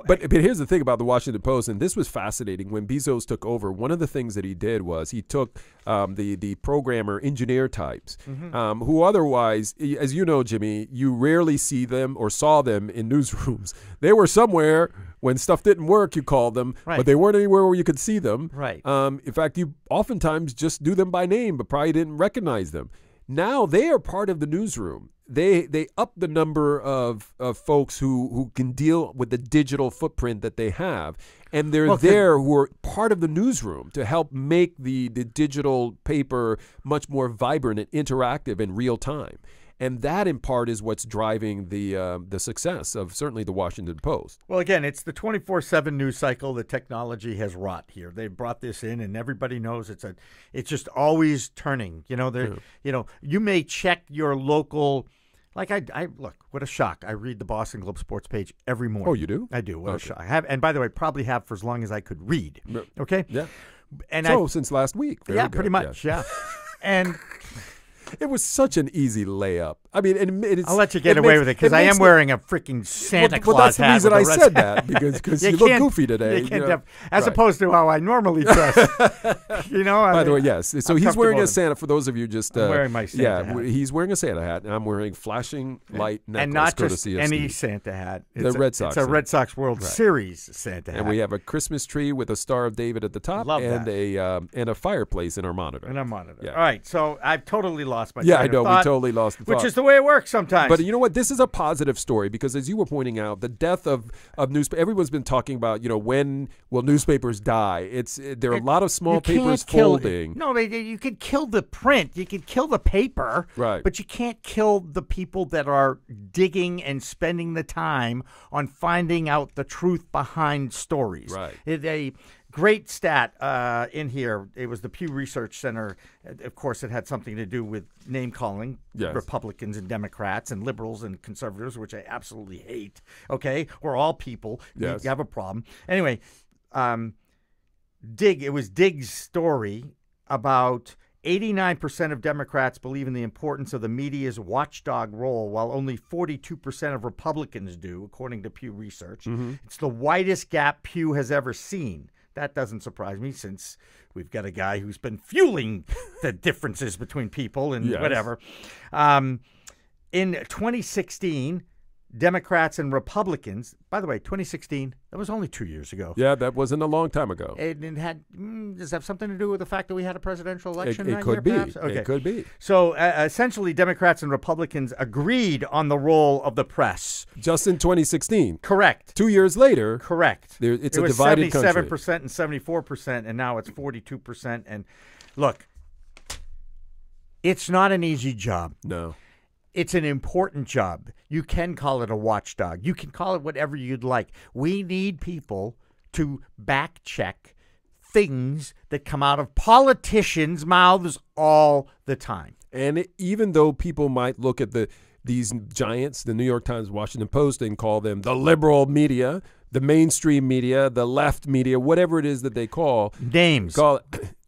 But here's the thing about the Washington Post, and this was fascinating. When Bezos took over, one of the things that he did was he took the programmer engineer types, who otherwise, as you know, Jimmy, you rarely see them or saw them in newsrooms. They were somewhere when stuff didn't work. You called them, but they weren't anywhere where you could see them. Right. In fact, you oftentimes just knew them by name, but probably didn't recognize them. Now they are part of the newsroom. They up the number of folks who can deal with the digital footprint that they have. And they're who are part of the newsroom to help make the digital paper much more vibrant and interactive in real time. And that, in part, is what's driving the success of certainly the Washington Post. Well, again, it's the 24/7 news cycle that technology has wrought here. They brought this in, and everybody knows it's just always turning. You know, you may check your local. Like I look, what a shock! I read the Boston Globe sports page every morning. Oh, you do? I do. What a shock! I have, and by the way, probably have for as long as I could read. Okay. Yeah. And since last week. Very good. Pretty much. Yeah. And it was such an easy layup. I mean, I'll let you get away with it because I am wearing a freaking Santa Claus hat. Well, that's the reason I said that, because you look goofy today. As opposed to how I normally dress. By the way, yes. So he's wearing a Santa. For those of you just I'm wearing my Santa hat. He's wearing a Santa hat, and I'm wearing flashing light necklace. And not just courtesy of any Steve. Santa hat. The Red Sox. It's a Red Sox World Series Santa hat. And we have a Christmas tree with a Star of David at the top, and a fireplace in our monitor. Yeah. All right. So I've totally lost my. Yeah, I know. We totally lost the thought. Which is the way it works sometimes. But you know what? This is a positive story because, as you were pointing out, the death of newspapers. Everyone's been talking about, when will newspapers die? There are a lot of small papers folding. You could kill the print. You could kill the paper. Right. But you can't kill the people that are digging and spending the time on finding out the truth behind stories. Right. Great stat in here. It was the Pew Research Center. Of course, it had something to do with name-calling Republicans and Democrats and liberals and conservatives, which I absolutely hate. Okay? We're all people. Yes. You have a problem. Anyway, it was Dig's story about 89% of Democrats believe in the importance of the media's watchdog role, while only 42% of Republicans do, according to Pew Research. It's the widest gap Pew has ever seen. That doesn't surprise me, since we've got a guy who's been fueling the differences between people and whatever. In 2016, Democrats and Republicans, by the way, 2016, that was only 2 years ago. Yeah, that wasn't a long time ago. It had, does that have something to do with the fact that we had a presidential election it that could year, be. perhaps? Okay. It could be. So essentially, Democrats and Republicans agreed on the role of the press. Just in 2016. Correct. 2 years later. Correct. It's a divided country. It was 77% and 74%, and now it's 42%. And look, it's not an easy job. No. It's an important job. You can call it a watchdog. You can call it whatever you'd like. We need people to back check things that come out of politicians' mouths all the time. And even though people might look at these giants, the New York Times, Washington Post, and call them the liberal media, the mainstream media, the left media, whatever it is that they call names. I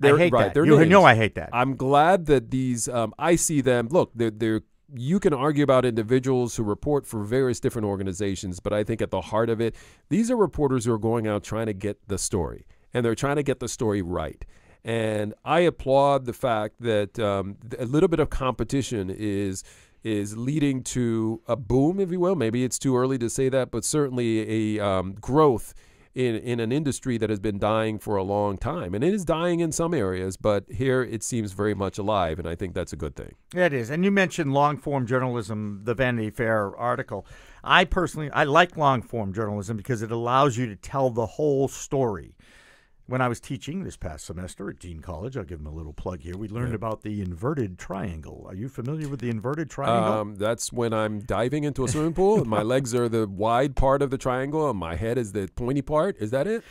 hate that. You know I hate that. I'm glad that these I see them. Look, they're you can argue about individuals who report for various different organizations, but I think at the heart of it, these are reporters who are going out trying to get the story, and they're trying to get the story right. And I applaud the fact that a little bit of competition is leading to a boom, if you will. Maybe it's too early to say that, but certainly a growth in an industry that has been dying for a long time. And it is dying in some areas, but here it seems very much alive, and I think that's a good thing. Yeah, it is. And you mentioned long-form journalism, the Vanity Fair article. I like long-form journalism because it allows you to tell the whole story. When I was teaching this past semester at Dean College, I'll give them a little plug here, we learned about the inverted triangle. Are you familiar with the inverted triangle? That's when I'm diving into a swimming pool. My legs are the wide part of the triangle, and my head is the pointy part. Is that it?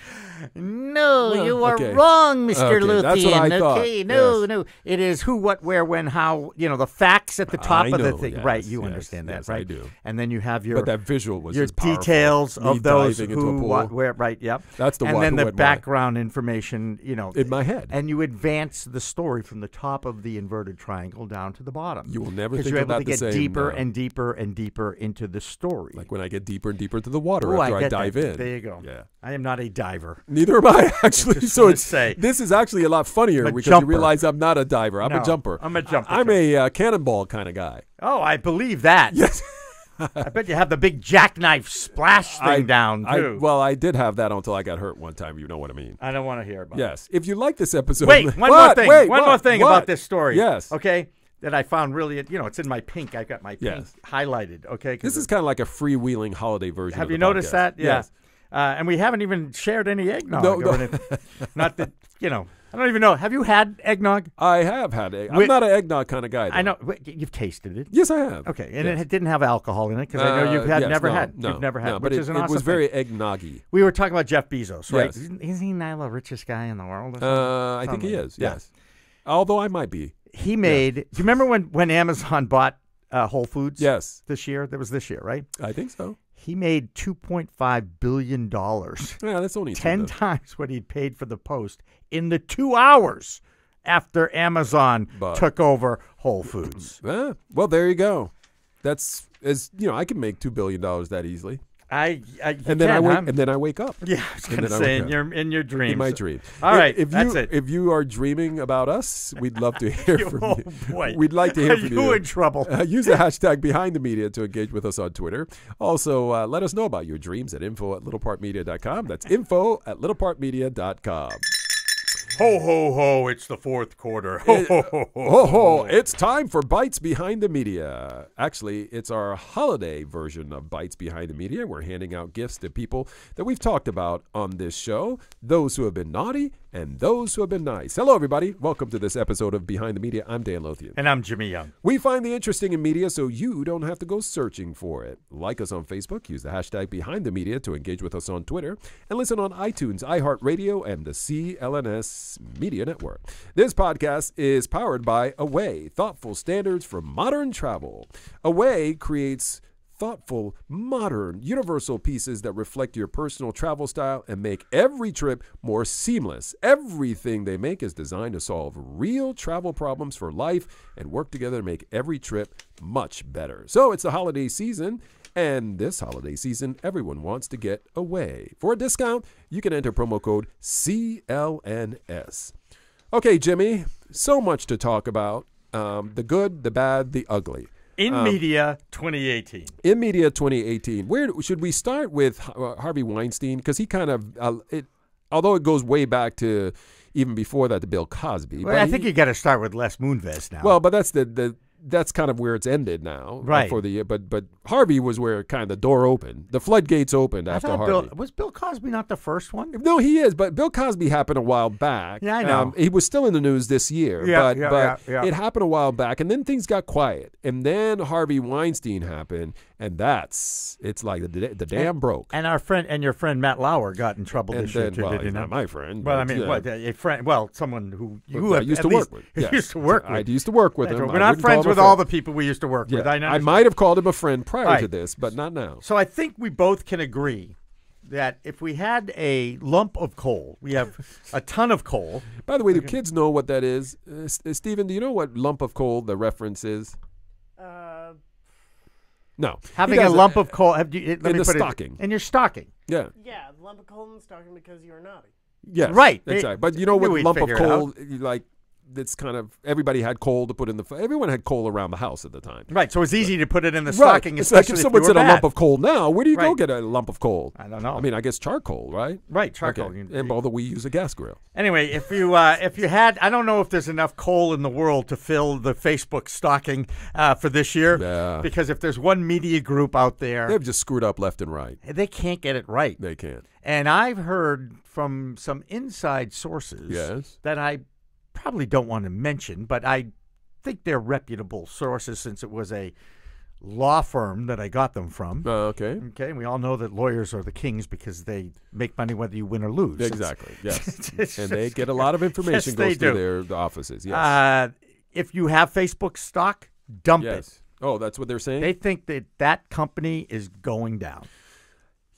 No, you are wrong, Mr. Luthien. That's what I thought. No. It is who, what, where, when, how, the facts at the top of the thing. Yes, right, you understand that, right? I do. And then you have your But that visual was your just powerful. details Me of those diving who, into a pool. what, where, right, yep. That's the and why, then who, the what, background information, in my head. and you advance the story from the top of the inverted triangle down to the bottom. You will never think you're able about to the get same. deeper and deeper and deeper into the story. Like when I get deeper and deeper into the water Ooh, after I get dive that. in. There you go. Yeah. I am not a diver. Neither am I, actually. just So wanna it's say. this is actually a lot funnier I'm a because jumper. you realize I'm not a diver. I'm No, a jumper. I'm a jumper, I'm too. a cannonball kind of guy. Oh, I believe that. Yes. I bet you have the big jackknife splash thing down, too. Well, I did have that until I got hurt one time. You know what I mean. I don't want to hear about it. Yes. If you like this episode. Wait, one more thing. One more thing about this story. Yes. Okay, that I found really, it's in my pink. I got my pink Yes. highlighted. Okay. This is kind of like a freewheeling holiday version Have of the you noticed podcast. that? Yeah. Yes. And we haven't even shared any eggnog. No. Or anything. Not that, I don't even know. Have you had eggnog? I have had egg. I'm not an eggnog kind of guy, though. I know. Wait, you've tasted it. Yes, I have. Okay, and Yes. it didn't have alcohol in it because I know you've had yes, never no, had. No, you've never had, no, which but is an awesome it was thing. very eggnoggy. We were talking about Jeff Bezos, right? Yes. Isn't he now the richest guy in the world? Or I think he is. Yes. Although I might be. He made. Do you remember when Amazon bought Whole Foods? Yes. This year, that was this year, right? I think so. He made $2.5 billion. Yeah, that's only 10 times what he'd paid for the Post in the 2 hours after Amazon took over Whole Foods. Well, there you go. That's I can make $2 billion that easily. And then I wake up. Yeah, I was going to say in your dreams. In my dreams. All right, that's it. If you are dreaming about us, we'd love to hear from you. Oh, boy. We'd like to hear from you. Are you in trouble? Use the hashtag Behind the Media to engage with us on Twitter. Also, let us know about your dreams at info@littlepartmedia.com. That's info@littlepartmedia.com. Ho, ho, ho, it's the fourth quarter. Ho, ho, ho, ho. Ho, ho, it's time for Bites Behind the Media. Actually, it's our holiday version of Bites Behind the Media. We're handing out gifts to people that we've talked about on this show, those who have been naughty and those who have been nice. Hello, everybody. Welcome to this episode of Behind the Media. I'm Dan Lothian. And I'm Jimmy Young. We find the interesting in media so you don't have to go searching for it. Like us on Facebook, use the hashtag Behind the Media to engage with us on Twitter, and listen on iTunes, iHeartRadio, and the CLNS Media Network. This podcast is powered by Away, thoughtful standards for modern travel. Away creates thoughtful, modern, universal pieces that reflect your personal travel style and make every trip more seamless. Everything they make is designed to solve real travel problems for life and work together to make every trip much better. So it's the holiday season, and this holiday season, everyone wants to get away. For a discount, you can enter promo code CLNS. Okay, Jimmy, so much to talk about. The good, the bad, the ugly. In Media 2018. In Media 2018. Where should we start with Harvey Weinstein? Because he kind of, although it goes way back to even before that to Bill Cosby. Well, I think you got to start with Les Moonves now. Well, but that's kind of where it's ended now. Right. But Harvey was where kind of the door opened. The floodgates opened after Harvey. Was Bill Cosby not the first one? No, he is. But Bill Cosby happened a while back. Yeah, I know. He was still in the news this year. Yeah, but it happened a while back. And then things got quiet. And then Harvey Weinstein happened. And it's like the dam broke. And your friend Matt Lauer got in trouble this year too, did he he's not? not my friend. Well, I but, mean, what, a friend? Well, someone who you I used to work with. Yes. Used to work with. I used to work with him. We're not friends with all the people we used to work with. I might have called him a friend prior to this, but not now. So I think we both can agree that if we had a lump of coal, we have a ton of coal. By the way, do kids know what that is? Stephen, do you know what lump of coal the reference is? No. Having a lump of coal in the stocking. In your stocking. Yeah. Yeah, the lump of coal in the stocking because you were naughty. Yes. Right. Exactly. But you know what lump of coal, like, it's kind of, everybody had coal to put in everyone had coal around the house at the time. Right, so it's easy to put it in the Right. stocking, It's like especially if someone you said were a bad. lump of coal now, where do you go Right. get a lump of coal? I don't know. I mean, I guess charcoal, right? Right, charcoal. Okay. And although we use a gas grill. Anyway, if you had, I don't know if there's enough coal in the world to fill the Facebook stocking for this year. Yeah. Because if there's one media group out there, They've just screwed up left and right. they can't get it right. They can't. And I've heard from some inside sources that I probably don't want to mention, but I think they're reputable sources since it was a law firm that I got them from. Okay. Okay, and we all know that lawyers are the kings because they make money whether you win or lose. Exactly, yes. And they get a lot of information goes through their offices, yes. If you have Facebook stock, dump it. Oh, that's what they're saying? They think that company is going down.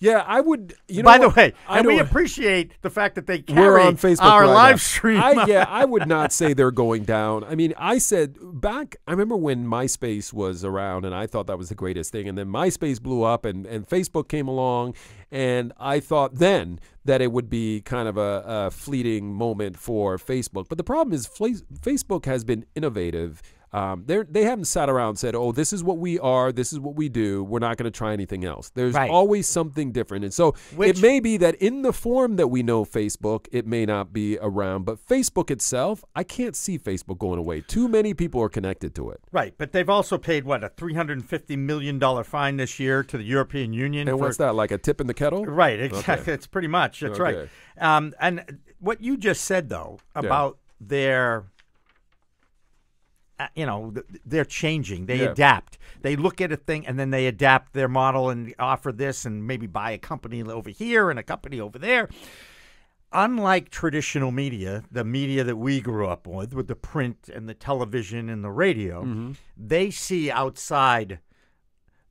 Yeah, I would. You know, By the way, I we don't- appreciate the fact that they We're carry on Facebook our right live now. stream. I would not say they're going down. I mean, I said back, I remember when MySpace was around and I thought that was the greatest thing. And then MySpace blew up and Facebook came along. And I thought then that it would be kind of a fleeting moment for Facebook. But the problem is Facebook has been innovative. They haven't sat around and said, oh, this is what we are, this is what we do, we're not going to try anything else. There's always something different. And so it may be that in the form that we know Facebook, it may not be around. But Facebook itself, I can't see Facebook going away. Too many people are connected to it. Right, but they've also paid, what, a $350 million fine this year to the European Union. And what's that, like a tip in the kettle? Right, exactly. Okay. It's pretty much, that's right. Okay. And what you just said, though, about their... they're changing. They adapt. They look at a thing and then they adapt their model and offer this and maybe buy a company over here and a company over there. Unlike traditional media, the media that we grew up with the print and the television and the radio, they see outside.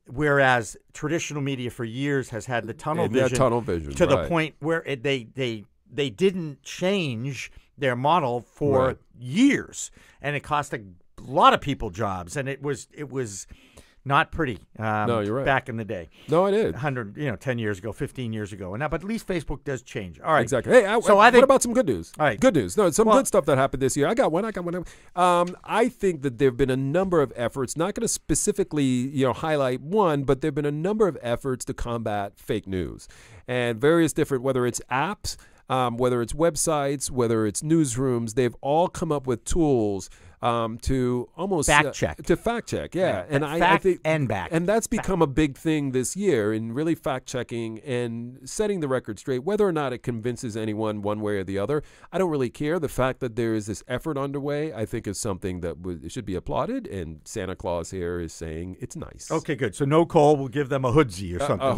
Whereas traditional media for years has had the tunnel vision, to the point where they didn't change their model for years, and it cost a lot of people jobs, and it was not pretty. No, you're right. Back in the day. No, it is. 10 years ago, 15 years ago, and now, but at least Facebook does change. All right, exactly. Hey, what about some good news? All right, good news. No, some good stuff that happened this year. I got one. I think that there've been a number of efforts. Not going to specifically, highlight one, but there've been a number of efforts to combat fake news, and various different, whether it's apps, whether it's websites, whether it's newsrooms, they've all come up with tools to almost fact check. Yeah, and I think and that's become a big thing this year in really fact checking and setting the record straight. Whether or not it convinces anyone one way or the other, I don't really care. The fact that there is this effort underway, I think, is something that should be applauded. And Santa Claus here is saying it's nice. Okay, good. So no Cole will give them a hoodsie or something. A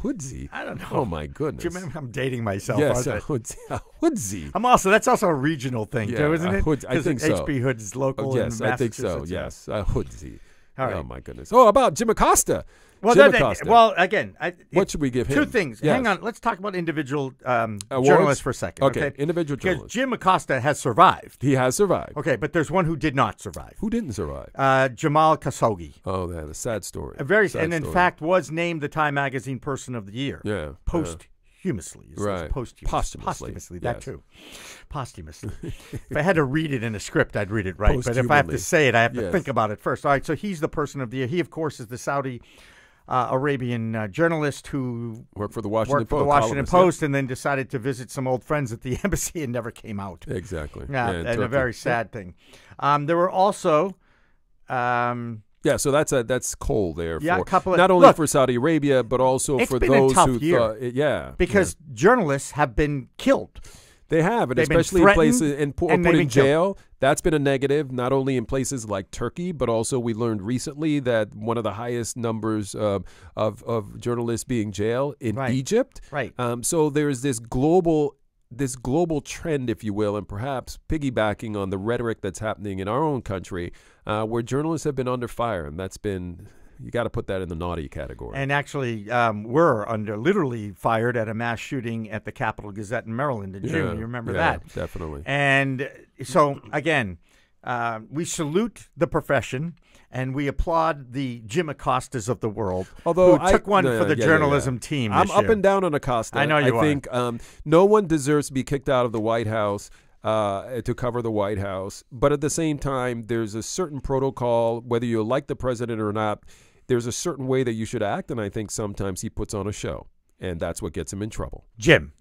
hoodsie? I don't know. Oh my goodness! Do you remember? I'm dating myself. Yes, a hoodsie. That's also a regional thing too, isn't it? I think so. HB Hood is local. Yes, in I think so. Massachusetts. Yes, a hoodsie. All right. Oh my goodness. Oh, about Jim Acosta. Well, again, what should we give him? Two things. Yes. Hang on. Let's talk about individual journalists for a second. Okay, individual journalists. Because Jim Acosta has survived. He has survived. Okay, but there's one who did not survive. Who didn't survive? Jamal Khashoggi. Oh, that's a sad story. In fact, was named the Time Magazine Person of the Year. Yeah. Posthumously. Right. Posthumously. That too. Posthumously. If I had to read it in a script, I'd read it right. But if I have to say it, I have to think about it first. All right, so he's the Person of the Year. He, of course, is the Saudi Arabian journalist who worked for the Washington Post and then decided to visit some old friends at the embassy and never came out. Exactly. And a very sad thing. There were also... so that's coal there. Yeah, for not only for Saudi Arabia, but also for those who thought. Because journalists have been killed. They have, and They've especially in places and put in jail. That's been a negative, not only in places like Turkey, but also we learned recently that one of the highest numbers of journalists being jailed in Egypt. Right. So there's this global trend, if you will, and perhaps piggybacking on the rhetoric that's happening in our own country, where journalists have been under fire, and that's been. You got to put that in the naughty category. And actually, we're literally fired at a mass shooting at the Capitol Gazette in Maryland in June. You remember that? Definitely. And so, again, we salute the profession, and we applaud the Jim Acostas of the world, who took one for the journalism team this I'm up year. and down on Acosta. I know you are. I think no one deserves to be kicked out of the White House to cover the White House. But at the same time, there's a certain protocol, whether you like the president or not. There's a certain way that you should act, and I think sometimes he puts on a show, and that's what gets him in trouble. Jim,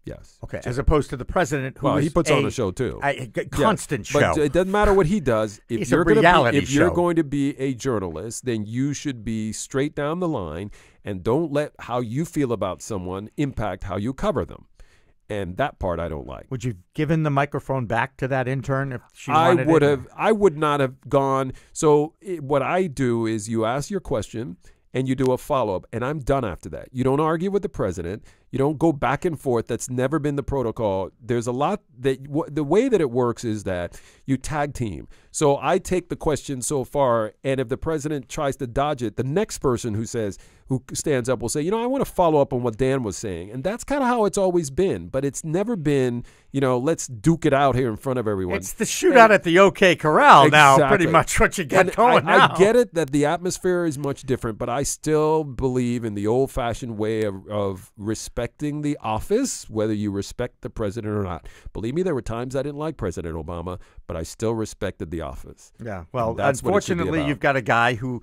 yes. Okay, Jim. As opposed to the president, who he puts on a show too. A constant show. But it doesn't matter what he does. If you're going to be a journalist, then you should be straight down the line, and don't let how you feel about someone impact how you cover them. And that part I don't like. Would you have given the microphone back to that intern if she wanted it? I would not have gone. So what I do is you ask your question and you do a follow-up, and I'm done after that. You don't argue with the president. You don't go back and forth. That's never been the protocol. There's a lot that the way that it works is that you tag team. So I take the question so far, and if the president tries to dodge it, the next person who who stands up will say, I want to follow up on what Dan was saying. And that's kind of how it's always been. But it's never been, let's duke it out here in front of everyone. It's the shootout at the OK Corral now, pretty much what you got going now. I get it that the atmosphere is much different, but I still believe in the old-fashioned way of respecting the office, whether you respect the president or not. Believe me, there were times I didn't like President Obama, but I still respected the office. Yeah, well, unfortunately, you've got a guy who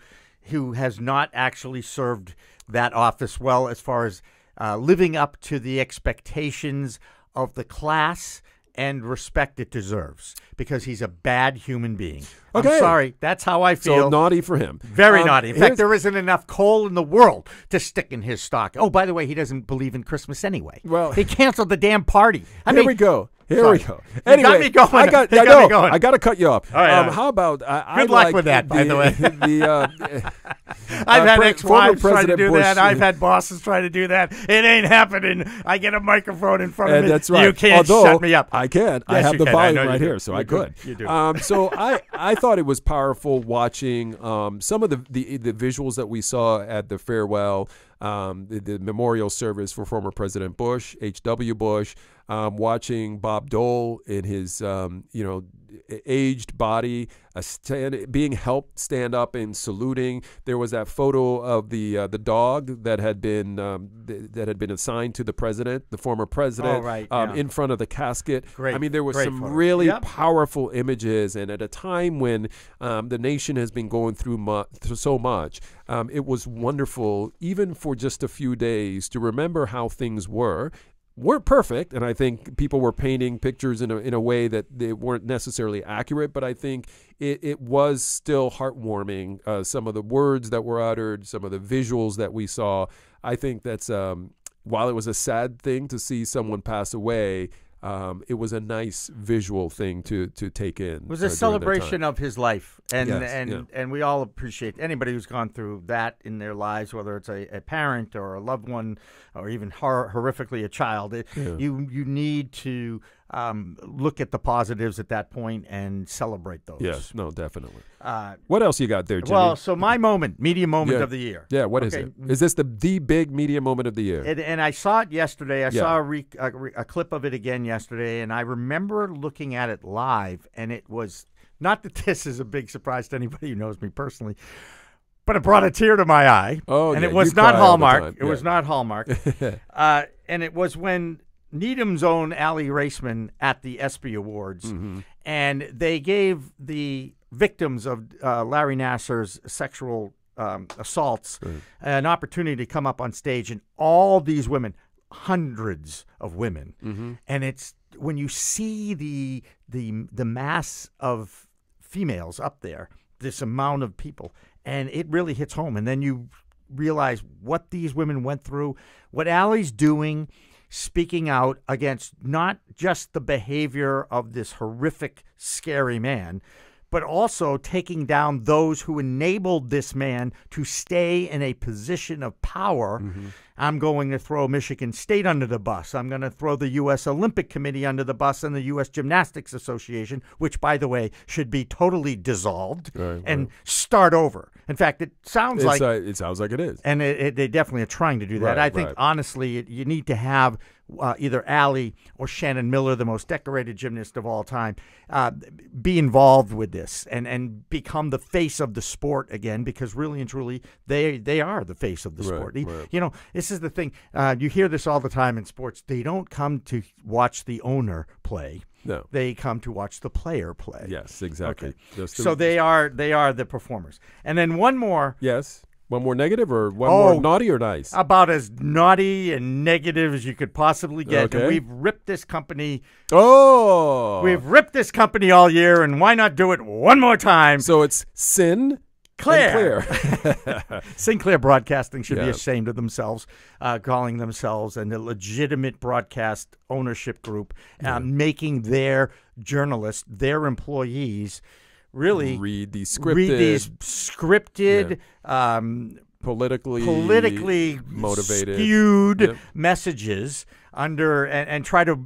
has not actually served that office well as far as living up to the expectations of the class and respect it deserves, because he's a bad human being. Okay. I'm sorry. That's how I feel. So naughty for him. Very naughty. In fact, there isn't enough coal in the world to stick in his stock. Oh, by the way, he doesn't believe in Christmas anyway. Well, he canceled the damn party. Here we go. Anyway, you got me going. I got to cut you off. All right, how about good luck with that, by the way. I've had ex-wives try to do that. I've had bosses try to do that. It ain't happening. I get a microphone in front of me. That's right. You can't shut me up. I can. Yes, I have the volume right do. here, so I could. You do. So I thought it was powerful watching some of the visuals that we saw at the farewell, the memorial service for former President Bush, H.W. Bush. Watching Bob Dole in his, aged body, being helped stand up and saluting. There was that photo of the dog that had been assigned to the president, the former president, in front of the casket. Great, I mean, there were some photo. really powerful images, and at a time when the nation has been going through so much, it was wonderful, even for just a few days, to remember how things weren't perfect, and I think people were painting pictures in a way that they weren't necessarily accurate, but I think it was still heartwarming. Some of the words that were uttered, some of the visuals that we saw, I think that's, while it was a sad thing to see someone pass away, it was a nice visual thing to take in. It was a celebration of his life, and we all appreciate anybody who's gone through that in their lives, whether it's a parent or a loved one or even horrifically a child. You need to look at the positives at that point and celebrate those. Yes, no, definitely. What else you got there, Jimmy? Well, so my media moment of the year. Yeah, what is it? Is this the big media moment of the year? And I saw it yesterday. I saw a clip of it again yesterday, and I remember looking at it live, and it was, not that this is a big surprise to anybody who knows me personally, but it brought a tear to my eye. Oh, and it was not Hallmark. It was not Hallmark. And it was when Needham's own Aly Raceman at the ESPY Awards, and they gave the victims of Larry Nassar's sexual assaults an opportunity to come up on stage, and all these women, hundreds of women, and it's when you see the mass of females up there, this amount of people, and it really hits home, and then you realize what these women went through, what Aly's doing, speaking out against not just the behavior of this horrific, scary man, but also taking down those who enabled this man to stay in a position of power. I'm going to throw Michigan State under the bus. I'm going to throw the U.S. Olympic Committee under the bus and the U.S. Gymnastics Association, which, by the way, should be totally dissolved and start over. In fact, it sounds like it sounds like it is. And they definitely are trying to do that. I think, honestly, you need to have either Aly or Shannon Miller, the most decorated gymnast of all time, be involved with this and become the face of the sport again, because really and truly they are the face of the sport. You know, this is the thing. You hear this all the time in sports. They don't come to watch the owner play. No. They come to watch the player play. Yes, exactly. Okay. So they are the performers. And then one more. Yes. One more negative or one more naughty or nice? About as naughty and negative as you could possibly get. Okay. And we've ripped this company. We've ripped this company all year, and why not do it one more time? So it's Sinclair. Sinclair Broadcasting should be ashamed of themselves, calling themselves a legitimate broadcast ownership group, making their journalists, their employees, really read these scripted, politically motivated, skewed messages under and try to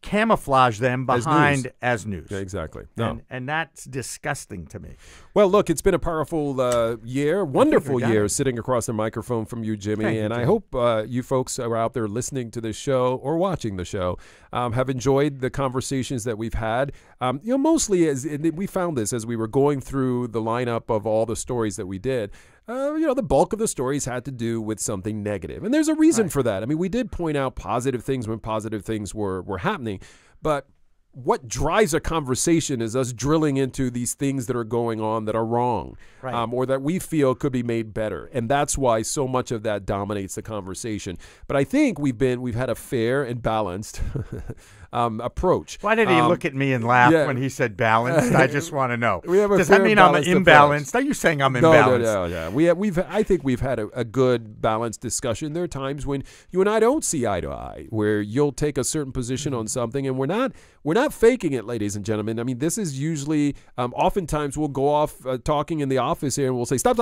camouflage them behind as news. Yeah, exactly. No. And that's disgusting to me. Well, look, it's been a powerful year, wonderful year sitting across the microphone from you, Jimmy. And I hope you folks are out there listening to this show or watching the show have enjoyed the conversations that we've had. Mostly we found this as we were going through the lineup of all the stories that we did. The bulk of the stories had to do with something negative. And there's a reason for that. I mean, we did point out positive things when positive things were happening. But what drives a conversation is us drilling into these things that are going on that are wrong, or that we feel could be made better. And that's why so much of that dominates the conversation. But I think we've had a fair and balanced approach. Why did he look at me and laugh when he said balanced? I just want to know. Does that mean I'm imbalanced? Approach. Are you saying I'm imbalanced? No. I think we've had a good balanced discussion. There are times when you and I don't see eye to eye, where you'll take a certain position on something, and we're not faking it, ladies and gentlemen. I mean, this is usually oftentimes we'll go off talking in the office here, and we'll say, stop,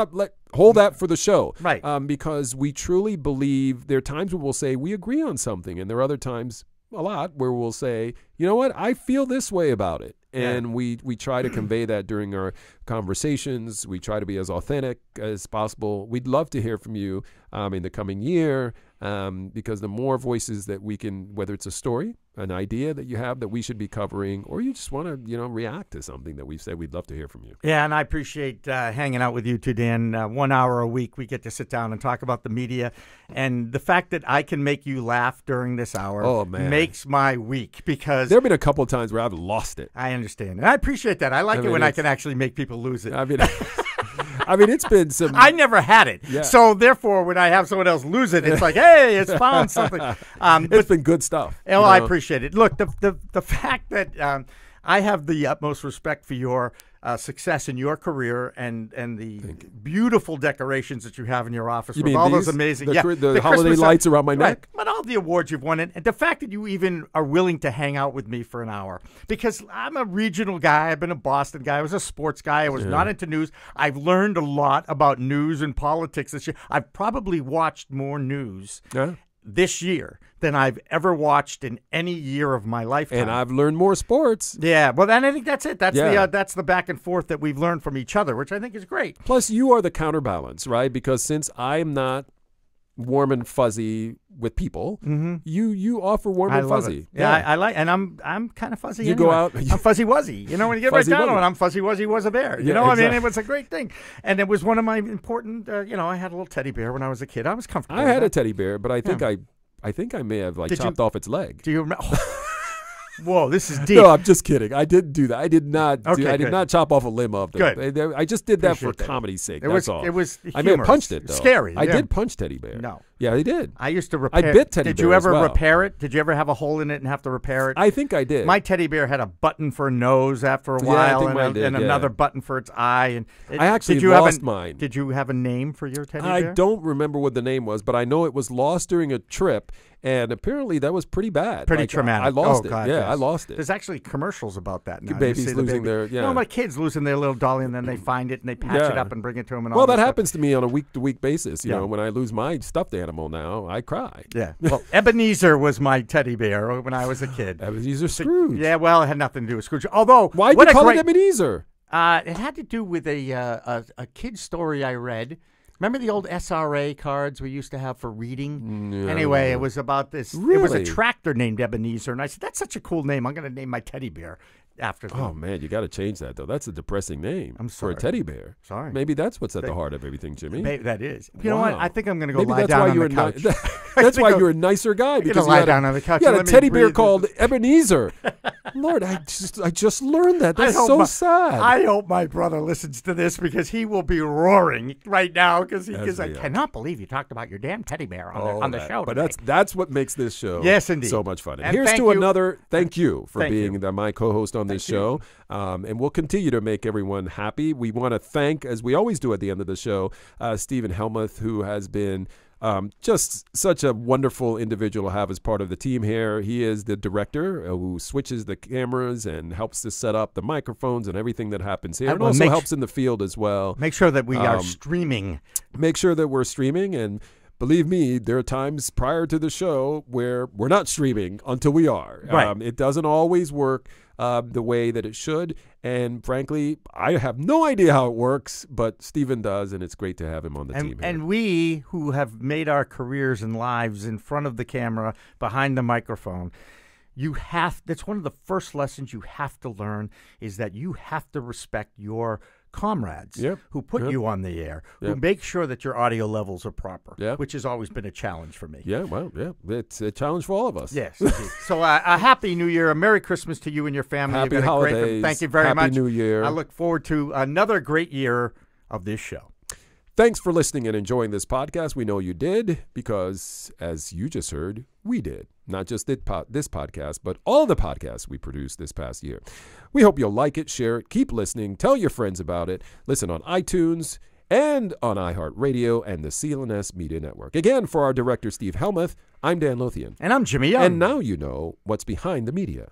hold that for the show. Right. Because we truly believe there are times where we'll say we agree on something, and there are other times, a lot, where we'll say, you know what, I feel this way about it. And we try to convey that during our conversations. We try to be as authentic as possible. We'd love to hear from you in the coming year, because the more voices that we can, whether it's a story, an idea that you have that we should be covering, or you just want to, react to something that we've said, we'd love to hear from you. Yeah, and I appreciate hanging out with you too, Dan. 1 hour a week, we get to sit down and talk about the media. And the fact that I can make you laugh during this hour makes my week, because there have been a couple of times where I've lost it. I understand. And I appreciate that. I like it when I can actually make people lose it. I mean, it's been some... I never had it. Yeah. So, therefore, when I have someone else lose it, it's like, hey, it's found something. It's been good stuff. Oh, I appreciate it. Look, the fact that I have the utmost respect for your success in your career and the beautiful decorations that you have in your office with all those amazing the holiday lights around my neck, but all the awards you've won, and the fact that you even are willing to hang out with me for an hour, because I'm a regional guy. I've been a Boston guy. I was a sports guy. I was not into news. I've learned a lot about news and politics this year. I've probably watched more news this year than I've ever watched in any year of my lifetime. And I've learned more sports. Yeah, well, then I think that's it. That's the back and forth that we've learned from each other, which I think is great. Plus, you are the counterbalance, right? Because since I'm not warm and fuzzy with people, you offer warm and fuzzy. Yeah, I like, and I'm kind of fuzzy. You anyway. go out. I'm fuzzy wuzzy. When you get right down to it, I'm fuzzy wuzzy was a bear. I mean, it was a great thing, and it was one of my important. I had a little teddy bear when I was a kid. I was comfortable. I had a teddy bear, but I think I may have chopped off its leg. Do you remember? Whoa, this is deep. No, I'm just kidding. I didn't do that. I did not. I did not chop off a limb of them. Good. I just did that for comedy's sake. That's all. It was. Humorous. I may have punched it though. Scary. I did punch Teddy Bear. No. Yeah, I did. I used to repair. I bit Teddy Bear. Did you ever as well. repair it? Did you ever have a hole in it and have to repair it? I think I did. My teddy bear had a button for a nose after a while, and another button for its eye. And I actually lost mine. Did you have a name for your teddy bear? I don't remember what the name was, but I know it was lost during a trip. And apparently that was pretty bad. Pretty traumatic. I lost it. God, yeah, yes. I lost it. There's actually commercials about that now. Babies losing their, my kids losing their little dolly, and then they find it and they patch it up and bring it to them. And well, that happens to me on a week-to-week basis. You know, when I lose my stuffed animal now, I cry. Yeah. Well, Ebenezer was my teddy bear when I was a kid. Ebenezer Scrooge. Yeah, well, it had nothing to do with Scrooge. Although, why'd you call it Ebenezer? It had to do with a kid's story I read. Remember the old SRA cards we used to have for reading? No. Anyway, it was about this. Really? It was a tractor named Ebenezer, and I said, that's such a cool name. I'm going to name my teddy bear after them. Oh, man, you got to change that, though. That's a depressing name for a teddy bear. Sorry. Maybe that's what's at the heart of everything, Jimmy. That is. You know what? I think I'm going to go lie that's down why on you're the couch. That's why you're a nicer guy. Because you lie down on the couch. You had a teddy bear called Ebenezer. Lord, I just learned that. That's so sad. I hope my brother listens to this, because he will be roaring right now, because I cannot believe you talked about your damn teddy bear on the show. But that's what makes this show so much fun. And here's to another thank you for being my co-host on this show. And we'll continue to make everyone happy. We want to thank, as we always do at the end of the show, Stephen Helmuth, who has been just such a wonderful individual to have as part of the team here. He is the director who switches the cameras and helps to set up the microphones and everything that happens here. And also helps in the field as well. Make sure that we are streaming. Make sure that we're streaming. And believe me, there are times prior to the show where we're not streaming until we are. Right. It doesn't always work the way that it should. And frankly, I have no idea how it works, but Stephen does, and it's great to have him on the team here. And we, who have made our careers and lives in front of the camera, behind the microphone, that's one of the first lessons you have to learn, is that you have to respect your comrades who put you on the air, who make sure that your audio levels are proper, which has always been a challenge for me. It's a challenge for all of us. Yes. So a Happy New Year, a Merry Christmas to you and your family. Happy holidays. Thank you very much. Happy New Year. I look forward to another great year of this show. Thanks for listening and enjoying this podcast. We know you did because, as you just heard, we did. Not just this podcast, but all the podcasts we produced this past year. We hope you'll like it, share it, keep listening, tell your friends about it. Listen on iTunes and on iHeartRadio and the CLNS Media Network. Again, for our director, Steve Helmuth, I'm Dan Lothian. And I'm Jimmy Young. And now you know what's behind the media.